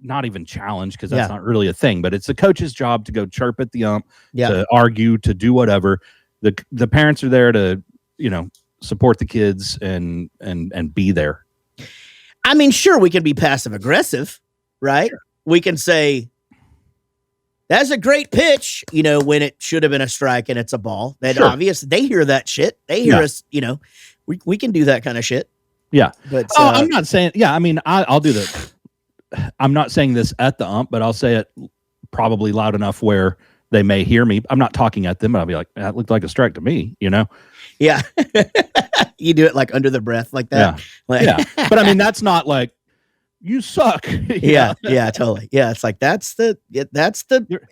not even challenge, because that's not really a thing, but it's the coach's job to go chirp at the ump, to argue, to do whatever. The parents are there to, support the kids and be there. I mean, sure, we can be passive aggressive, right? Sure. We can say, that's a great pitch, when it should have been a strike and it's a ball. That obvious. They hear that shit. They hear us, we can do that kind of shit. Yeah. But I'm not saying, I mean, I'll do that. I'm not saying this at the ump, but I'll say it probably loud enough where they may hear me. I'm not talking at them, but I'll be like, that looked like a strike to me, Yeah. You do it like under the breath like that. Yeah. But I mean, that's not like, you suck. Yeah, totally. Yeah, it's like that's the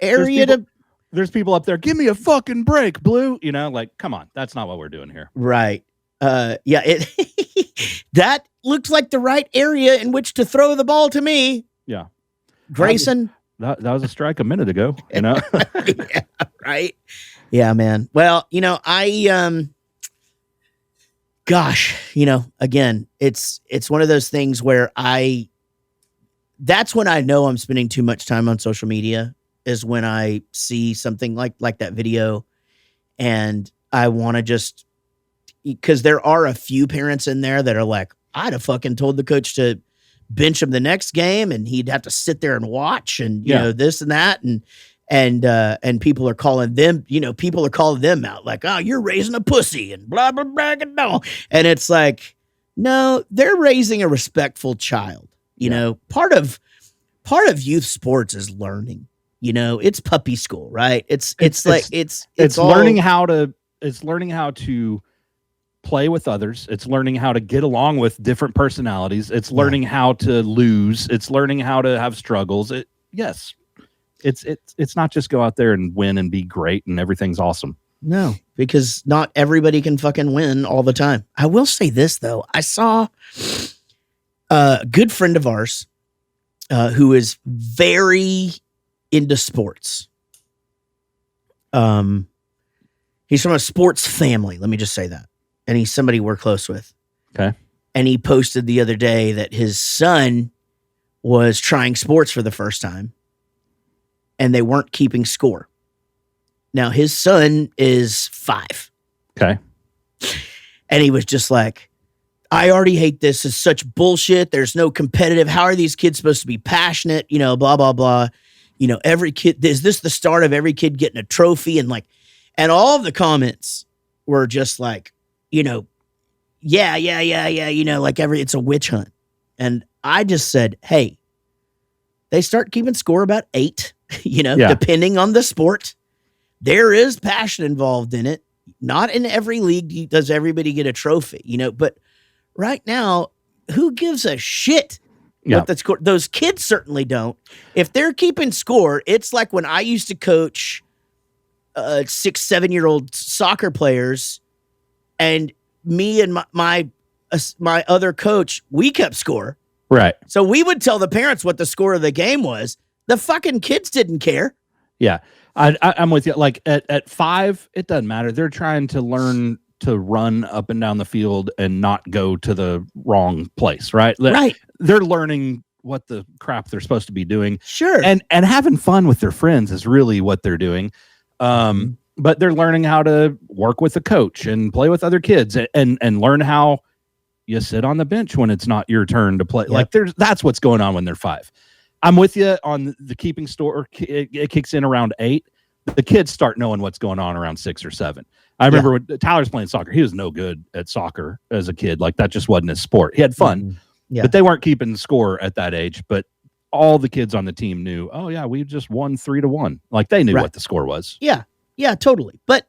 area there's people up there, give me a fucking break, Blue. Like, come on, that's not what we're doing here. Right. It that looks like the right area in which to throw the ball to me. Yeah. Grayson. That was a strike a minute ago, Yeah, right. Yeah, man. Well, again, it's one of those things where that's when I know I'm spending too much time on social media, is when I see something like that video, and I want to just, because there are a few parents in there that are like, I'd have fucking told the coach to bench him the next game, and he'd have to sit there and watch, and this and that, and people are calling them, out like, oh, you're raising a pussy and blah blah blah, no, and it's like, no, they're raising a respectful child. Part of youth sports is learning. It's puppy school, right? It's learning how to play with others. It's learning how to get along with different personalities. It's learning how to lose. It's learning how to have struggles. It's not just go out there and win and be great and everything's awesome. No, because not everybody can fucking win all the time. I will say this though. I saw a good friend of ours who is very into sports. He's from a sports family. Let me just say that. And he's somebody we're close with. Okay. And he posted the other day that his son was trying sports for the first time and they weren't keeping score. Now his son is 5. Okay. And he was just like, I already hate this. It's such bullshit. There's no competitive. How are these kids supposed to be passionate? Blah, blah, blah. Every kid, is this the start of every kid getting a trophy? And all of the comments were just like, yeah. It's a witch hunt. And I just said, hey, they start keeping score about 8, depending on the sport. There is passion involved in it. Not in every league does everybody get a trophy, but right now, who gives a shit what the score? Those kids certainly don't. If they're keeping score, it's like when I used to coach 6-7-year-old soccer players, and me and my other coach, we kept score. Right. So we would tell the parents what the score of the game was. The fucking kids didn't care. Yeah. I'm with you. Like at 5, it doesn't matter. They're trying to learn to run up and down the field and not go to the wrong place, right? Right. They're learning what the crap they're supposed to be doing. Sure. And having fun with their friends is really what they're doing. but they're learning how to work with the coach and play with other kids and learn how you sit on the bench when it's not your turn to play. Yep. Like that's what's going on when they're 5. I'm with you on the keeping store. It kicks in around 8. The kids start knowing what's going on around 6 or 7. I remember when Tyler's playing soccer, he was no good at soccer as a kid. Like that just wasn't his sport. He had fun, but they weren't keeping the score at that age. But all the kids on the team knew, oh yeah, we just won 3-1. Like they knew what the score was. Yeah. Yeah, totally. But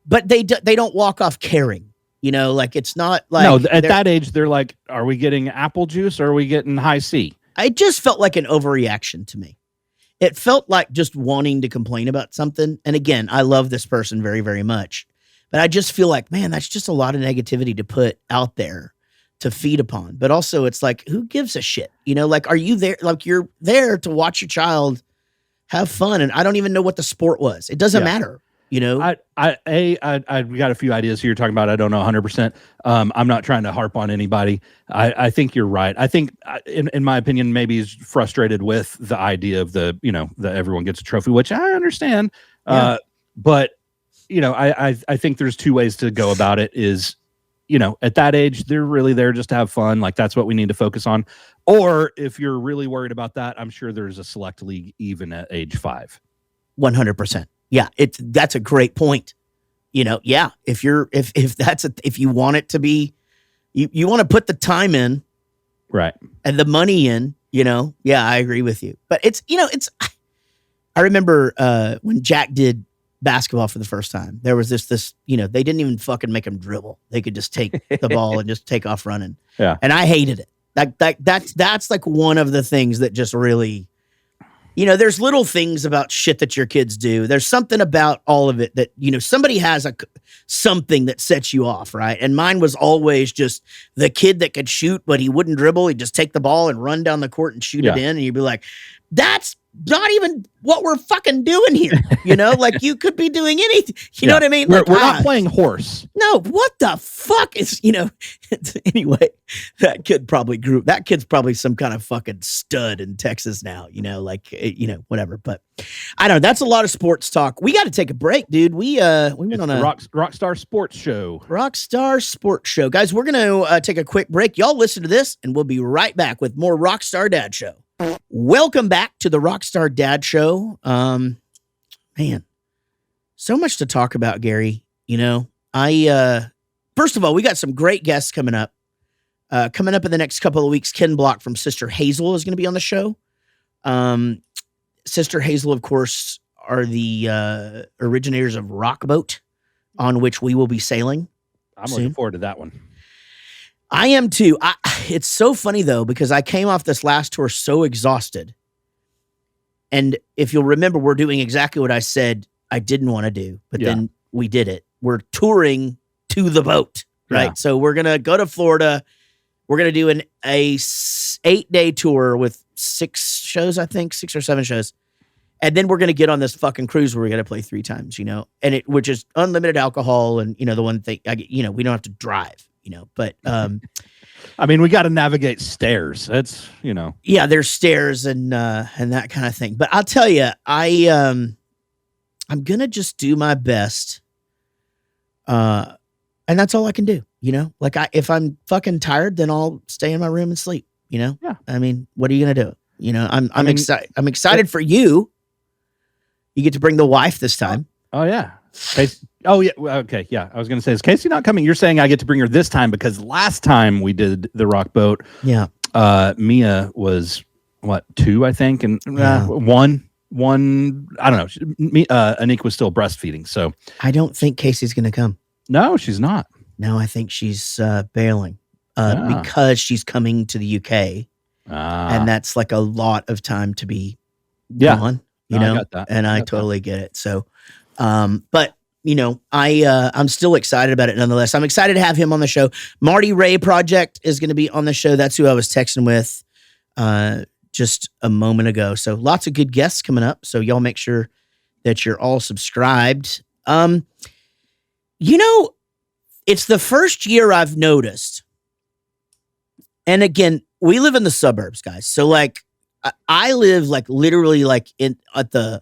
they don't walk off caring. You know, like it's not like no. At that age, they're like, "Are we getting apple juice or are we getting high C?" It just felt like an overreaction to me. It felt like just wanting to complain about something. And again, I love this person very, very much, but I just feel like, man, that's just a lot of negativity to put out there to feed upon. But also, it's like, who gives a shit? You know, like, are you there? Like, you're there to watch your child have fun, and I don't even know what the sport was. It doesn't matter. You know, I got a few ideas here you're talking about. I don't know 100%. I'm not trying to harp on anybody. I think you're right. I think, in my opinion, maybe he's frustrated with the idea of the everyone gets a trophy, which I understand. Yeah. But I think there's 2 ways to go about it. Is at that age, they're really there just to have fun. Like that's what we need to focus on. Or if you're really worried about that, I'm sure there's a select league even at age 5. 100%. Yeah, that's a great point. You know, yeah, if you want it to be, you want to put the time in, right, and the money in, yeah, I agree with you. But I remember when Jack did basketball for the first time, there was this, they didn't even fucking make him dribble. They could just take the ball and just take off running. Yeah, and I hated it. That's like one of the things that just really. There's little things about shit that your kids do. There's something about all of it that, somebody has something that sets you off, right? And mine was always just the kid that could shoot, but he wouldn't dribble. He'd just take the ball and run down the court and shoot it in. And you'd be like, that's not even what we're fucking doing here. Like you could be doing anything. You know what I mean? We're not playing horse. No, what the fuck is, anyway, that kid's probably some kind of fucking stud in Texas now, whatever. But I don't know. That's a lot of sports talk. We got to take a break, dude. We went on a Rockstar Sports Show. Rockstar Sports Show. Guys, we're going to take a quick break. Y'all listen to this and we'll be right back with more Rockstar Dad Show. Welcome back to the Rockstar Dad Show. Man, so much to talk about, Gary. First of all, we got some great guests coming up. Coming up in the next couple of weeks, Ken Block from Sister Hazel is going to be on the show. Sister Hazel, of course, are the originators of Rockboat, on which we will be sailing. I'm looking forward to that one. I am too. It's so funny though, because I came off this last tour so exhausted. And if you'll remember, we're doing exactly what I said I didn't want to do, but then we did it. We're touring to the boat, right? Yeah. So we're going to go to Florida. We're going to do an 8-day tour with 6 shows, I think, 6 or 7 shows. And then we're going to get on this fucking cruise where we're going to play 3 times, and which is unlimited alcohol. And, the one thing, we don't have to drive. But I mean, we got to navigate stairs. That's yeah, there's stairs and that kind of thing. But I'll tell you, I'm gonna just do my best, and that's all I can do. Like if I'm fucking tired, then I'll stay in my room and sleep. Yeah. I mean, what are you gonna do? I'm excited. I'm excited for you. You get to bring the wife this time. Oh yeah. Oh yeah. Okay. Yeah. I was going to say, is Casey not coming? You're saying I get to bring her this time because last time we did the rock boat. Yeah. Mia was 2, I think. And one, I don't know. Anika was still breastfeeding. So I don't think Casey's going to come. No, she's not. No, I think she's bailing because she's coming to the UK. And that's like a lot of time to be gone, I got that. And I totally get it. So, but I'm still excited about it nonetheless. I'm excited to have him on the show. Marty Ray Project is going to be on the show. That's who I was texting with just a moment ago. So lots of good guests coming up. So y'all make sure that you're all subscribed. It's the first year I've noticed. And again, we live in the suburbs, guys. So like I live like literally like at the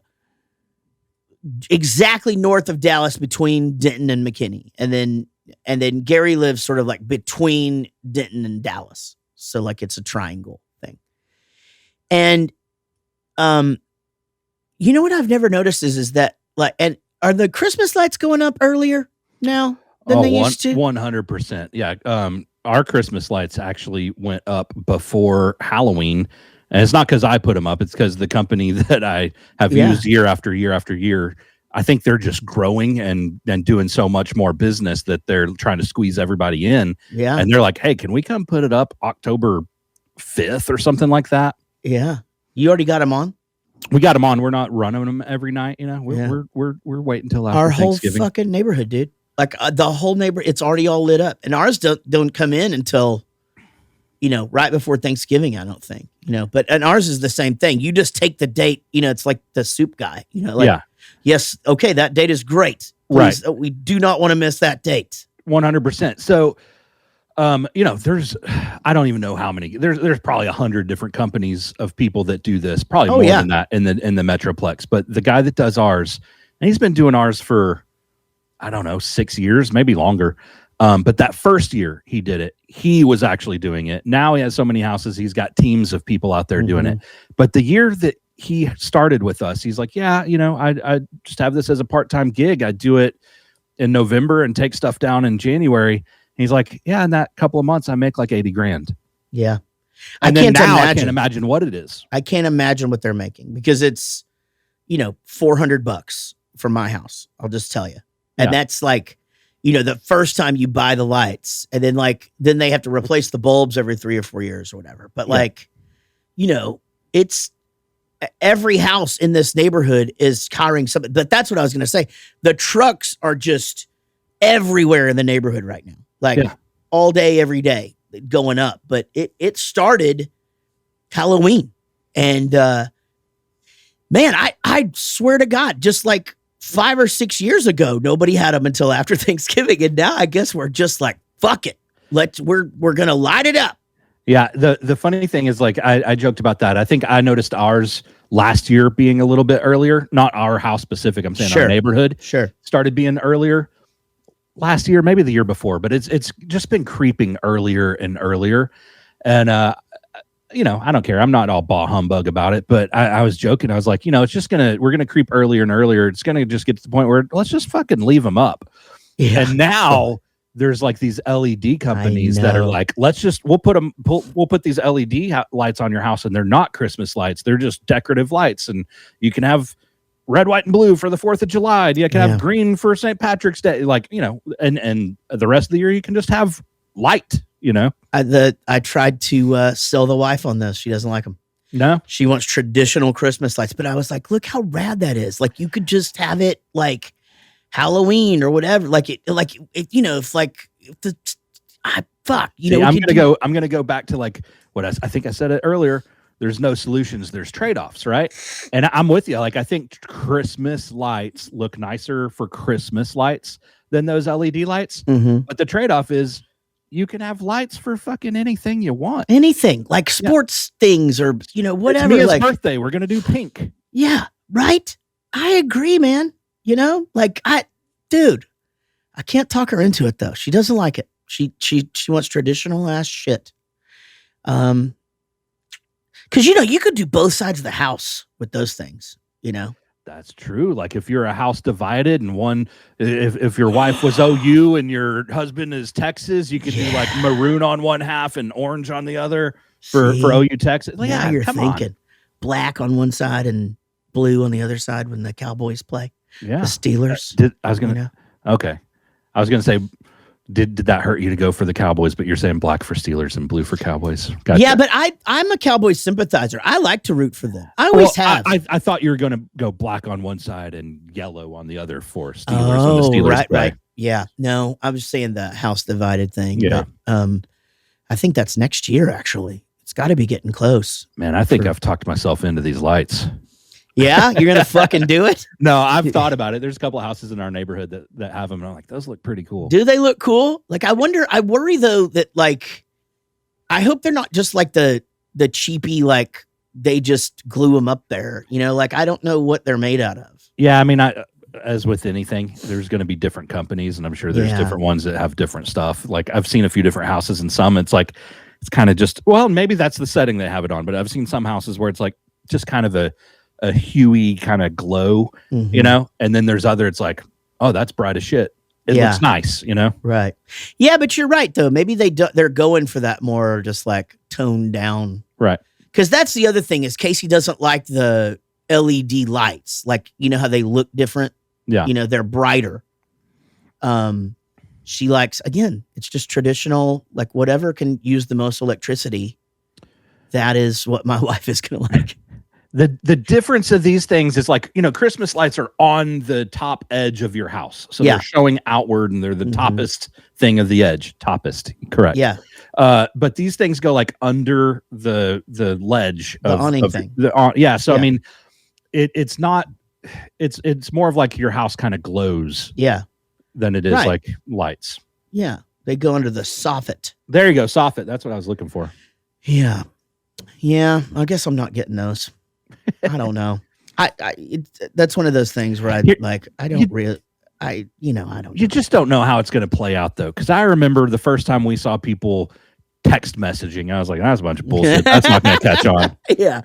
exactly north of Dallas between Denton and McKinney. And then Gary lives sort of like between Denton and Dallas. So like it's a triangle thing. And you know what I've never noticed is that like, and are the Christmas lights going up earlier now than they used to? 100%. Yeah. Our Christmas lights actually went up before Halloween. And it's not because I put them up. It's because the company that I have used year after year after year, I think they're just growing and doing so much more business that they're trying to squeeze everybody in. Yeah. And they're like, hey, can we come put it up October 5th or something like that? Yeah. You already got them on? We got them on. We're not running them every night. You know, we're waiting until after our whole Thanksgiving. fucking neighborhood, dude. Like the whole neighborhood, it's already all lit up. And ours don't come in until, you know, right before Thanksgiving, I don't think, you know, and ours is the same thing. You just take the date, you know, it's like the soup guy, you know, like, yes. Okay. That date is great. Please, right. We do not want to miss that date. 100%. So, you know, I don't even know how many, there's probably 100 different companies of people that do this, probably more than that in the Metroplex, but the guy that does ours, and he's been doing ours for, I don't know, 6 years, maybe longer. But that first year he did it, he was actually doing it. Now he has so many houses, he's got teams of people out there doing it. But the year that he started with us, he's like, yeah, you know, I just have this as a part-time gig. I do it in November and take stuff down in January. And he's like, yeah, in that couple of months, I make like 80 grand. Yeah. And I can't imagine what it is. I can't imagine what they're making because it's, you know, $400 for my house. I'll just tell you. And that's like, you know, the first time you buy the lights and then they have to replace the bulbs every 3 or 4 years or whatever. But like, you know, it's every house in this neighborhood is carrying something. But that's what I was going to say. The trucks are just everywhere in the neighborhood right now, like all day, every day going up. But it started Halloween. And man, I swear to God, just like 5 or 6 years ago, nobody had them until after Thanksgiving. And now I guess we're just like, fuck it. We're going to light it up. Yeah. The funny thing is like, I joked about that. I think I noticed ours last year being a little bit earlier, not our house specific. I'm saying our neighborhood started being earlier last year, maybe the year before, but it's just been creeping earlier and earlier. And, you know, I don't care. I'm not all bah humbug about it, but I was joking. I was like, you know, we're going to creep earlier and earlier. It's going to just get to the point where let's just fucking leave them up. Yeah. And now there's like these LED companies that are like, we'll put these LED lights on your house and they're not Christmas lights. They're just decorative lights. And you can have red, white, and blue for the 4th of July. You can have green for St. Patrick's Day. Like, you know, and the rest of the year you can just have light. You know, I tried to sell the wife on this. She doesn't like them. No, she wants traditional Christmas lights. But I was like, look how rad that is. Like you could just have it like Halloween or whatever. You know, if fuck. You know, I'm gonna go back to like what I think I said it earlier. There's no solutions. There's trade-offs, right? And I'm with you. Like I think Christmas lights look nicer for Christmas lights than those LED lights. But the trade-off is, you can have lights for fucking anything you want. Anything like sports things or, you know, whatever. It's Mia's birthday. We're going to do pink. Yeah. Right. I agree, man. You know, like I can't talk her into it though. She doesn't like it. She wants traditional ass shit. Cause you know, you could do both sides of the house with those things, you know? That's true. Like if you're a house divided and one, if your wife was OU and your husband is Texas, you could do like maroon on one half and orange on the other for OU Texas. Like, now you're thinking black on one side and blue on the other side when the Cowboys play. Yeah. The Steelers. Okay. I was going to say, did that hurt you to go for the Cowboys? But you're saying black for Steelers and blue for Cowboys. Gotcha. Yeah, but I'm a Cowboys sympathizer. I like to root for them. I always have. I thought you were going to go black on one side and yellow on the other for Steelers. When the Steelers play. Right. Yeah. No, I was saying the house divided thing. Yeah. But, I think that's next year. Actually, it's got to be getting close. Man, I think I've talked myself into these lights. Yeah, you're gonna fucking do it? No, I've thought about it. There's a couple of houses in our neighborhood that have them, and I'm like, those look pretty cool. Do they look cool? Like, I worry though that like, I hope they're not just like the cheapy, like they just glue them up there. You know, like I don't know what they're made out of. Yeah, I mean, as with anything, there's going to be different companies, and I'm sure there's Yeah. different ones that have different stuff. Like I've seen a few different houses, and some it's like it's kind of just, well, maybe that's the setting they have it on, but I've seen some houses where it's like just kind of a huey kind of glow, Mhm. you know, and then there's other, it's like, oh, that's bright as shit. It Yeah. looks nice, you know? Right. Yeah, but you're right though. Maybe they're going for that more just like toned down. Right. Because that's the other thing is Casey doesn't like the LED lights. Like, you know how they look different? Yeah. You know, they're brighter. She likes, again, it's just traditional, like whatever can use the most electricity. That is what my wife is going to like. The difference of these things is like, you know, Christmas lights are on the top edge of your house. So Yeah. they're showing outward and they're the Mhm. toppest thing of the edge. Toppest, correct. Yeah. But these things go like under the ledge The awning thing. Yeah. So, I Yeah. mean, it's not, it's more of like your house kind of glows Yeah. than it is Right. like lights. Yeah. They go under the soffit. There you go. Soffit. That's what I was looking for. Yeah. Yeah. I guess I'm not getting those. I don't know. That's one of those things where I You- don't You just don't know how it's going to play out though. Cause I remember the first time we saw people text messaging, I was like, that's a bunch of bullshit. That's not going to catch on. Yeah,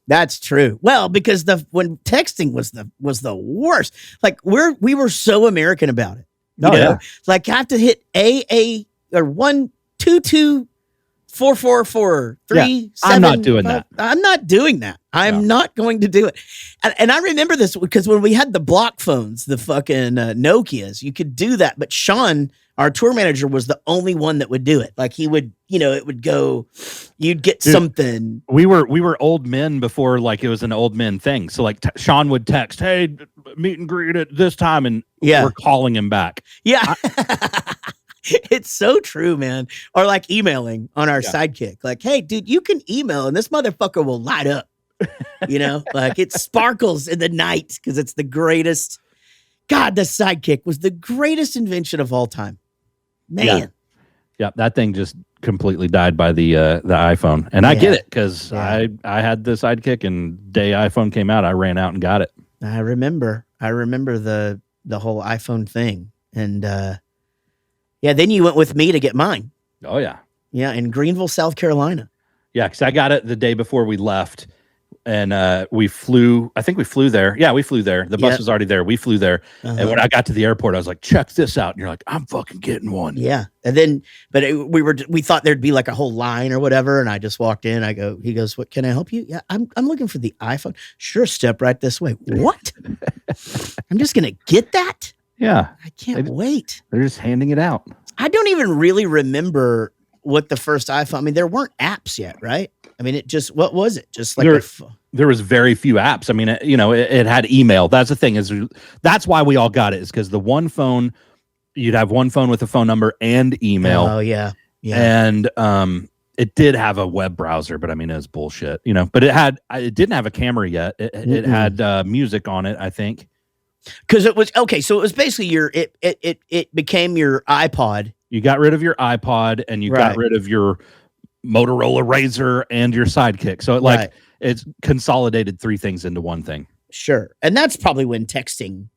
that's true. Well, because when texting was the worst. Like we were so American about it. You Oh, know? yeah. Like have to hit A or 122-444-3. I'm not doing that. I'm not doing that. I'm not going to do it. And I remember this because when we had the block phones, the fucking Nokias, you could do that. But Sean, our tour manager, was the only one that would do it. Like he would, it would go, you'd get Dude, something. We were old men before like it was an old men thing. So like Sean would text, hey, meet and greet at this time. And Yeah. we're calling him back. Yeah. It's so true, man. Or like emailing on our Yeah. Sidekick. Like, hey, dude, you can email and this motherfucker will light up. Like it sparkles in the night because it's the greatest. God, the Sidekick was the greatest invention of all time. Man. Yeah, that thing just completely died by the iPhone. And I get Yeah. it because Yeah. I had the Sidekick, and day iPhone came out, I ran out and got it. I remember the whole iPhone thing. And then you went with me to get mine. Oh, yeah. Yeah, in Greenville, South Carolina. Yeah, because I got it the day before we left, and we flew. I think we flew there. Yeah, we flew there. The bus Yep. was already there. We flew there, and when I got to the airport, I was like, "Check this out!" And you're like, "I'm fucking getting one." Yeah, and then, but we thought there'd be like a whole line or whatever, and I just walked in. He goes, "What can I help you?" Yeah, I'm looking for the iPhone. Sure, step right this way. What? I'm just gonna get that? Yeah, I can't wait. they're just handing it out. I don't even really remember what the first iPhone. I mean, there weren't apps yet, right? I mean, what was it? Just like There was very few apps. I mean, it had email. That's the thing that's why we all got it, is because the one phone, you'd have one phone with a phone number and email. Oh yeah, yeah. And it did have a web browser, but I mean, it was bullshit, But it didn't have a camera yet. It had music on it, I think. Because it was okay. So it was basically it became your iPod. You got rid of your iPod and you got rid of your Motorola Razr and your Sidekick. So it's consolidated three things into one thing. Sure. And that's probably when texting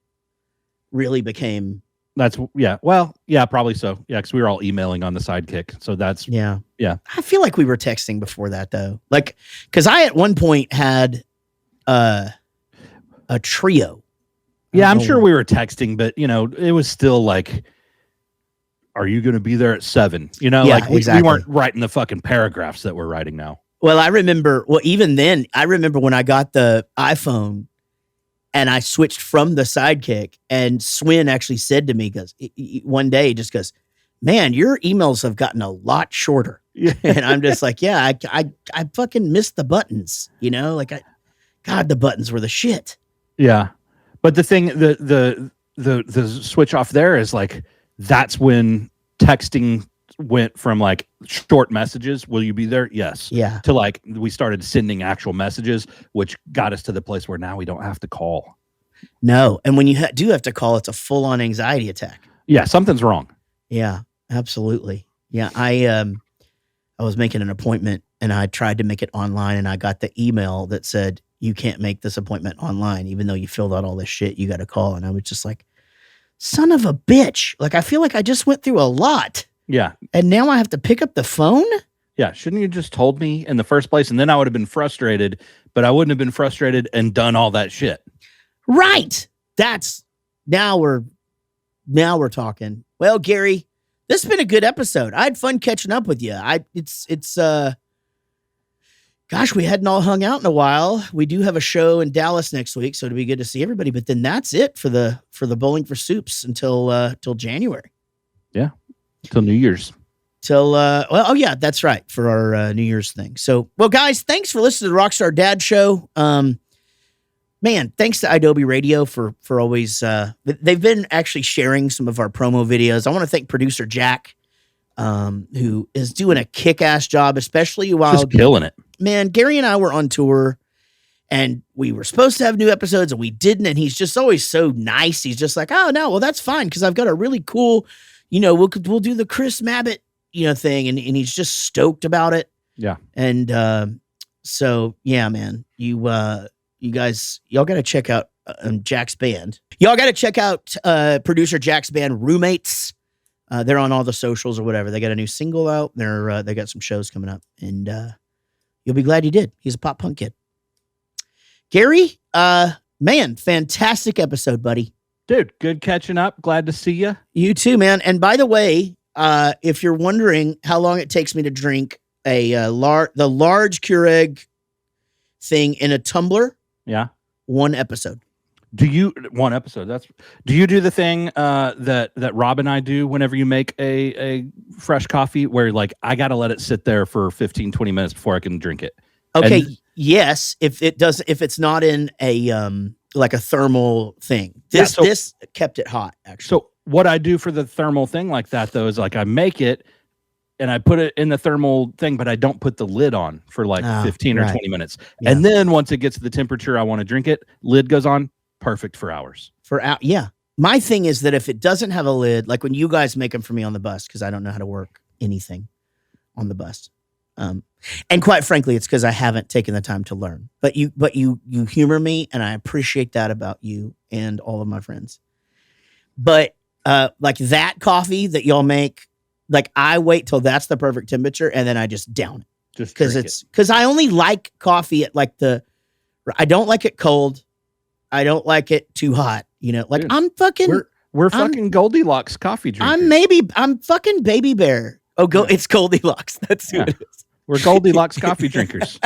really became. Probably so. Yeah, because we were all emailing on the Sidekick. So that's Yeah. Yeah. I feel like we were texting before that though. Like, because I at one point had a trio. Yeah, I'm sure we were texting, but it was still like, are you going to be there at 7? We weren't writing the fucking paragraphs that we're writing now. Well, I remember, even then, I remember when I got the iPhone and I switched from the Sidekick, and Swin actually said to me, one day, he just goes, man, your emails have gotten a lot shorter. Yeah. And I'm just like, yeah, I fucking missed the buttons, God, the buttons were the shit. Yeah. But the thing, the switch off there is like, that's when texting went from like short messages, will you be there? Yes. Yeah. To like, we started sending actual messages, which got us to the place where now we don't have to call. No. And when you do have to call, it's a full on anxiety attack. Yeah. Something's wrong. Yeah, absolutely. Yeah. I was making an appointment and I tried to make it online and I got the email that said, you can't make this appointment online, even though you filled out all this shit. You got to call. And I was just like, son of a bitch. Like, I feel like I just went through a lot. Yeah. And now I have to pick up the phone. Yeah. Shouldn't you just told me in the first place? And then I would have been frustrated, but I wouldn't have been frustrated and done all that shit. Right. Now we're talking. Well, Gary, this has been a good episode. I had fun catching up with you. Gosh, we hadn't all hung out in a while. We do have a show in Dallas next week, so it'll be good to see everybody. But then that's it for the Bowling for Soups until January. Yeah, till New Year's. That's right, for our New Year's thing. So, well, guys, thanks for listening to the Rockstar Dad Show. Man, thanks to Adobe Radio for always. They've been actually sharing some of our promo videos. I want to thank producer Jack, who is doing a kick-ass job, especially while just killing it. Man, Gary and I were on tour, and we were supposed to have new episodes, and we didn't. And he's just always so nice. He's just like, "Oh no, well that's fine because I've got a really cool, we'll do the Chris Mabbitt, thing," and he's just stoked about it. Yeah, and so yeah, man, you guys, y'all got to check out Jack's band. Y'all got to check out producer Jack's band, Roommates. They're on all the socials or whatever. They got a new single out. They got some shows coming up, and you'll be glad you did. He's a pop punk kid. Gary, man, fantastic episode, buddy. Dude, good catching up. Glad to see you. You too, man. And by the way, if you're wondering how long it takes me to drink the large Keurig thing in a tumbler, yeah, one episode. Do you do the thing that Rob and I do whenever you make a fresh coffee where like I got to let it sit there for 15, 20 minutes before I can drink it? Okay. And yes. If it's not in a, like a thermal thing, this kept it hot actually. So what I do for the thermal thing like that though, is like I make it and I put it in the thermal thing, but I don't put the lid on for like 15 or 20 minutes. Yeah. And then once it gets to the temperature I want to drink it, lid goes on. Perfect for hours. Yeah. My thing is that if it doesn't have a lid, like when you guys make them for me on the bus, because I don't know how to work anything on the bus. And quite frankly, it's because I haven't taken the time to learn. But you humor me, and I appreciate that about you and all of my friends. But like that coffee that y'all make, like I wait till that's the perfect temperature, and then I just down it. Just because I only like coffee at I don't like it cold. I don't like it too hot, Dude, I'm fucking. We're fucking Goldilocks coffee drinkers. I'm fucking Baby Bear. Oh, it's Goldilocks. That's who it is. We're Goldilocks coffee drinkers.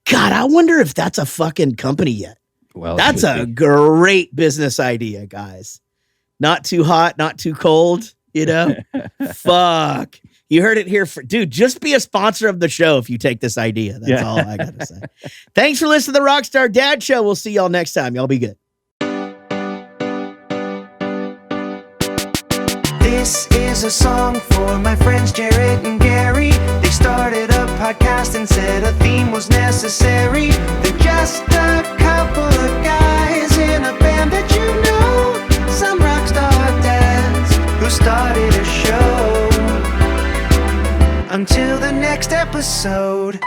God, I wonder if that's a fucking company yet. Well, that's a great business idea, guys. Not too hot, not too cold. Fuck. You heard it here dude, just be a sponsor of the show if you take this idea. That's all I got to say. Thanks for listening to the Rockstar Dad Show. We'll see y'all next time. Y'all be good. This is a song for my friends Jaret and Gary. They started a podcast and said a theme was necessary. They're just a couple of guys in a band that some rockstar dads who started a show. Until the next episode.